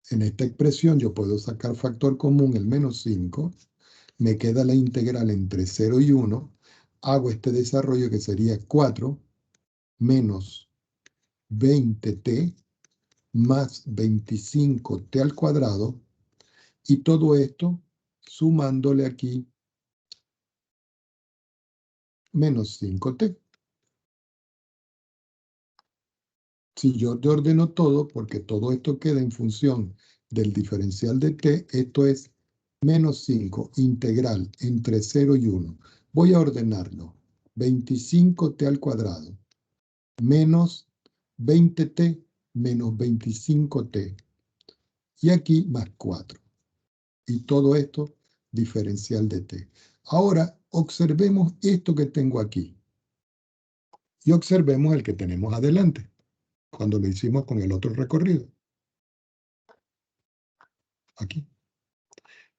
En esta expresión yo puedo sacar factor común el menos 5, me queda la integral entre 0 y 1, hago este desarrollo que sería 4 menos 20t más 25t al cuadrado, y todo esto sumándole aquí menos 5t. Si yo te ordeno todo, porque todo esto queda en función del diferencial de t, esto es menos 5 integral entre 0 y 1. Voy a ordenarlo. 25t al cuadrado menos 20t menos 25t. Y aquí más 4. Y todo esto diferencial de t. Ahora observemos esto que tengo aquí. Y observemos el que tenemos adelante, cuando lo hicimos con el otro recorrido. Aquí.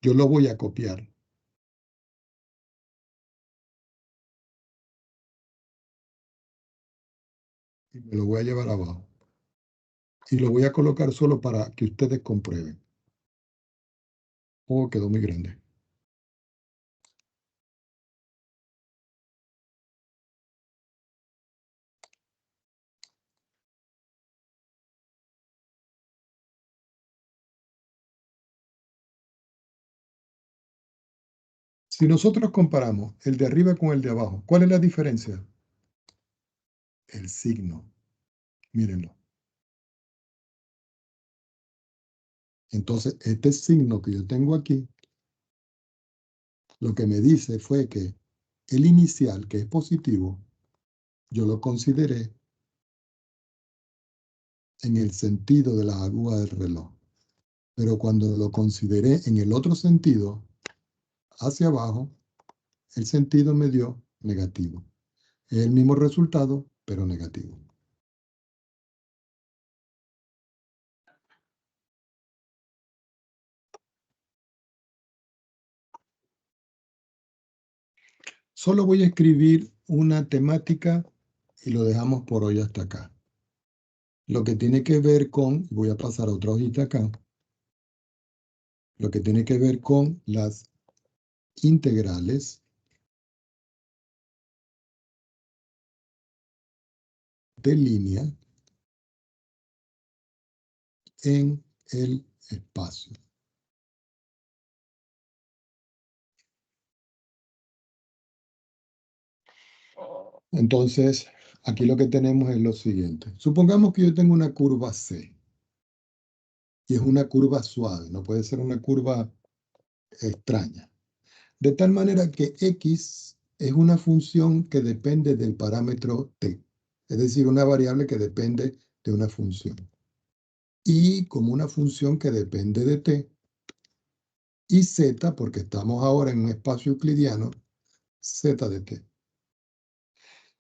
Yo lo voy a copiar. Y me lo voy a llevar abajo. Y lo voy a colocar solo para que ustedes comprueben. Oh, quedó muy grande. Si nosotros comparamos el de arriba con el de abajo, ¿cuál es la diferencia? El signo. Mírenlo. Entonces, este signo que yo tengo aquí, lo que me dice fue que el inicial, que es positivo, yo lo consideré en el sentido de la aguja del reloj. Pero cuando lo consideré en el otro sentido, hacia abajo, el sentido me dio negativo. Es el mismo resultado, pero negativo. Solo voy a escribir una temática y lo dejamos por hoy hasta acá. Lo que tiene que ver con, voy a pasar a otra hojita acá, lo que tiene que ver con las integrales de línea en el espacio. Entonces, aquí lo que tenemos es lo siguiente. Supongamos que yo tengo una curva C y es una curva suave, no puede ser una curva extraña. De tal manera que x es una función que depende del parámetro t, es decir, una variable que depende de una función. Y como una función que depende de t, y z, porque estamos ahora en un espacio euclidiano, z de t.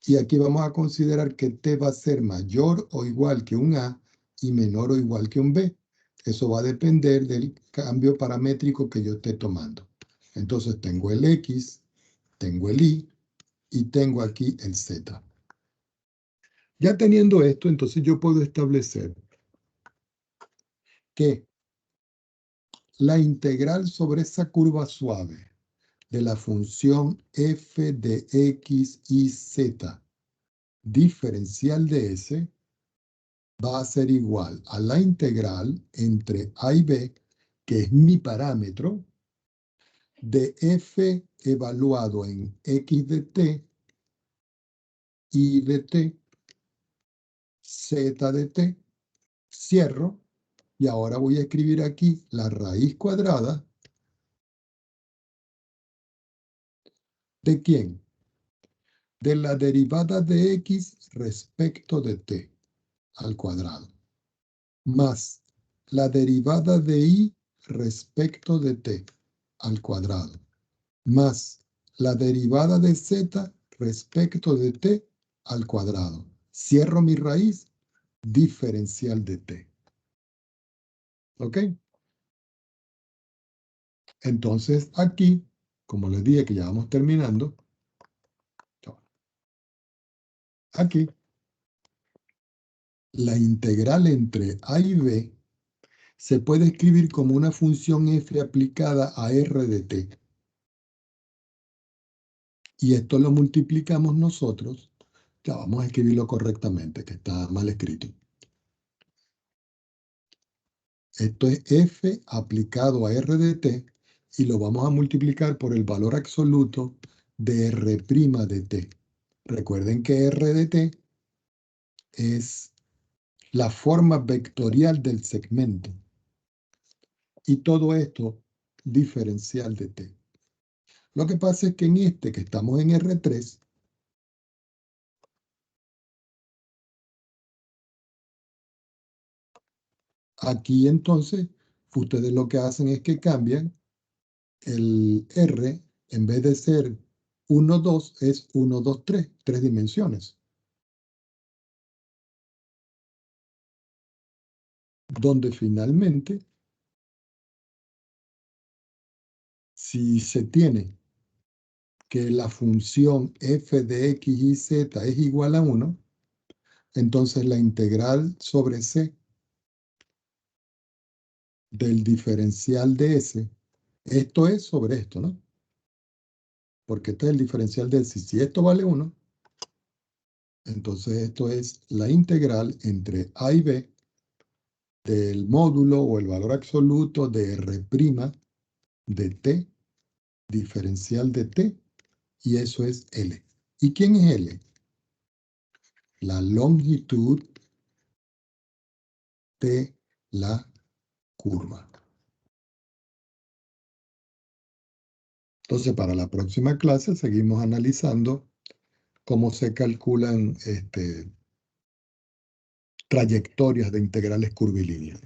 Y aquí vamos a considerar que t va a ser mayor o igual que un a y menor o igual que un b. Eso va a depender del cambio paramétrico que yo esté tomando. Entonces tengo el x, tengo el y tengo aquí el z. Ya teniendo esto, entonces yo puedo establecer que la integral sobre esa curva suave de la función f de x y z diferencial de s va a ser igual a la integral entre a y b, que es mi parámetro, de f evaluado en x de t, y de t, z de t, cierro, y ahora voy a escribir aquí la raíz cuadrada ¿de quién? De la derivada de x respecto de t al cuadrado, más la derivada de y respecto de t al cuadrado, más la derivada de z respecto de t al cuadrado. Cierro mi raíz diferencial de t. ¿Ok? Entonces aquí, como les dije que ya vamos terminando, aquí la integral entre a y b se puede escribir como una función f aplicada a r de t. Y esto lo multiplicamos nosotros. Ya vamos a escribirlo correctamente, que está mal escrito. Esto es f aplicado a r de t y lo vamos a multiplicar por el valor absoluto de r' de t. Recuerden que r de t es la forma vectorial del segmento. Y todo esto diferencial de t. Lo que pasa es que en este que estamos en R3, aquí entonces ustedes lo que hacen es que cambian el R, en vez de ser 1, 2, es 1, 2, 3, 3 dimensiones. Donde finalmente, si se tiene que la función f de x y z es igual a 1, entonces la integral sobre c del diferencial de s, esto es sobre esto, ¿no? Porque este es el diferencial de s. Si esto vale 1, entonces esto es la integral entre a y b del módulo o el valor absoluto de r' de t, diferencial de t, y eso es L. ¿Y quién es L? La longitud de la curva. Entonces, para la próxima clase seguimos analizando cómo se calculan trayectorias de integrales curvilíneas.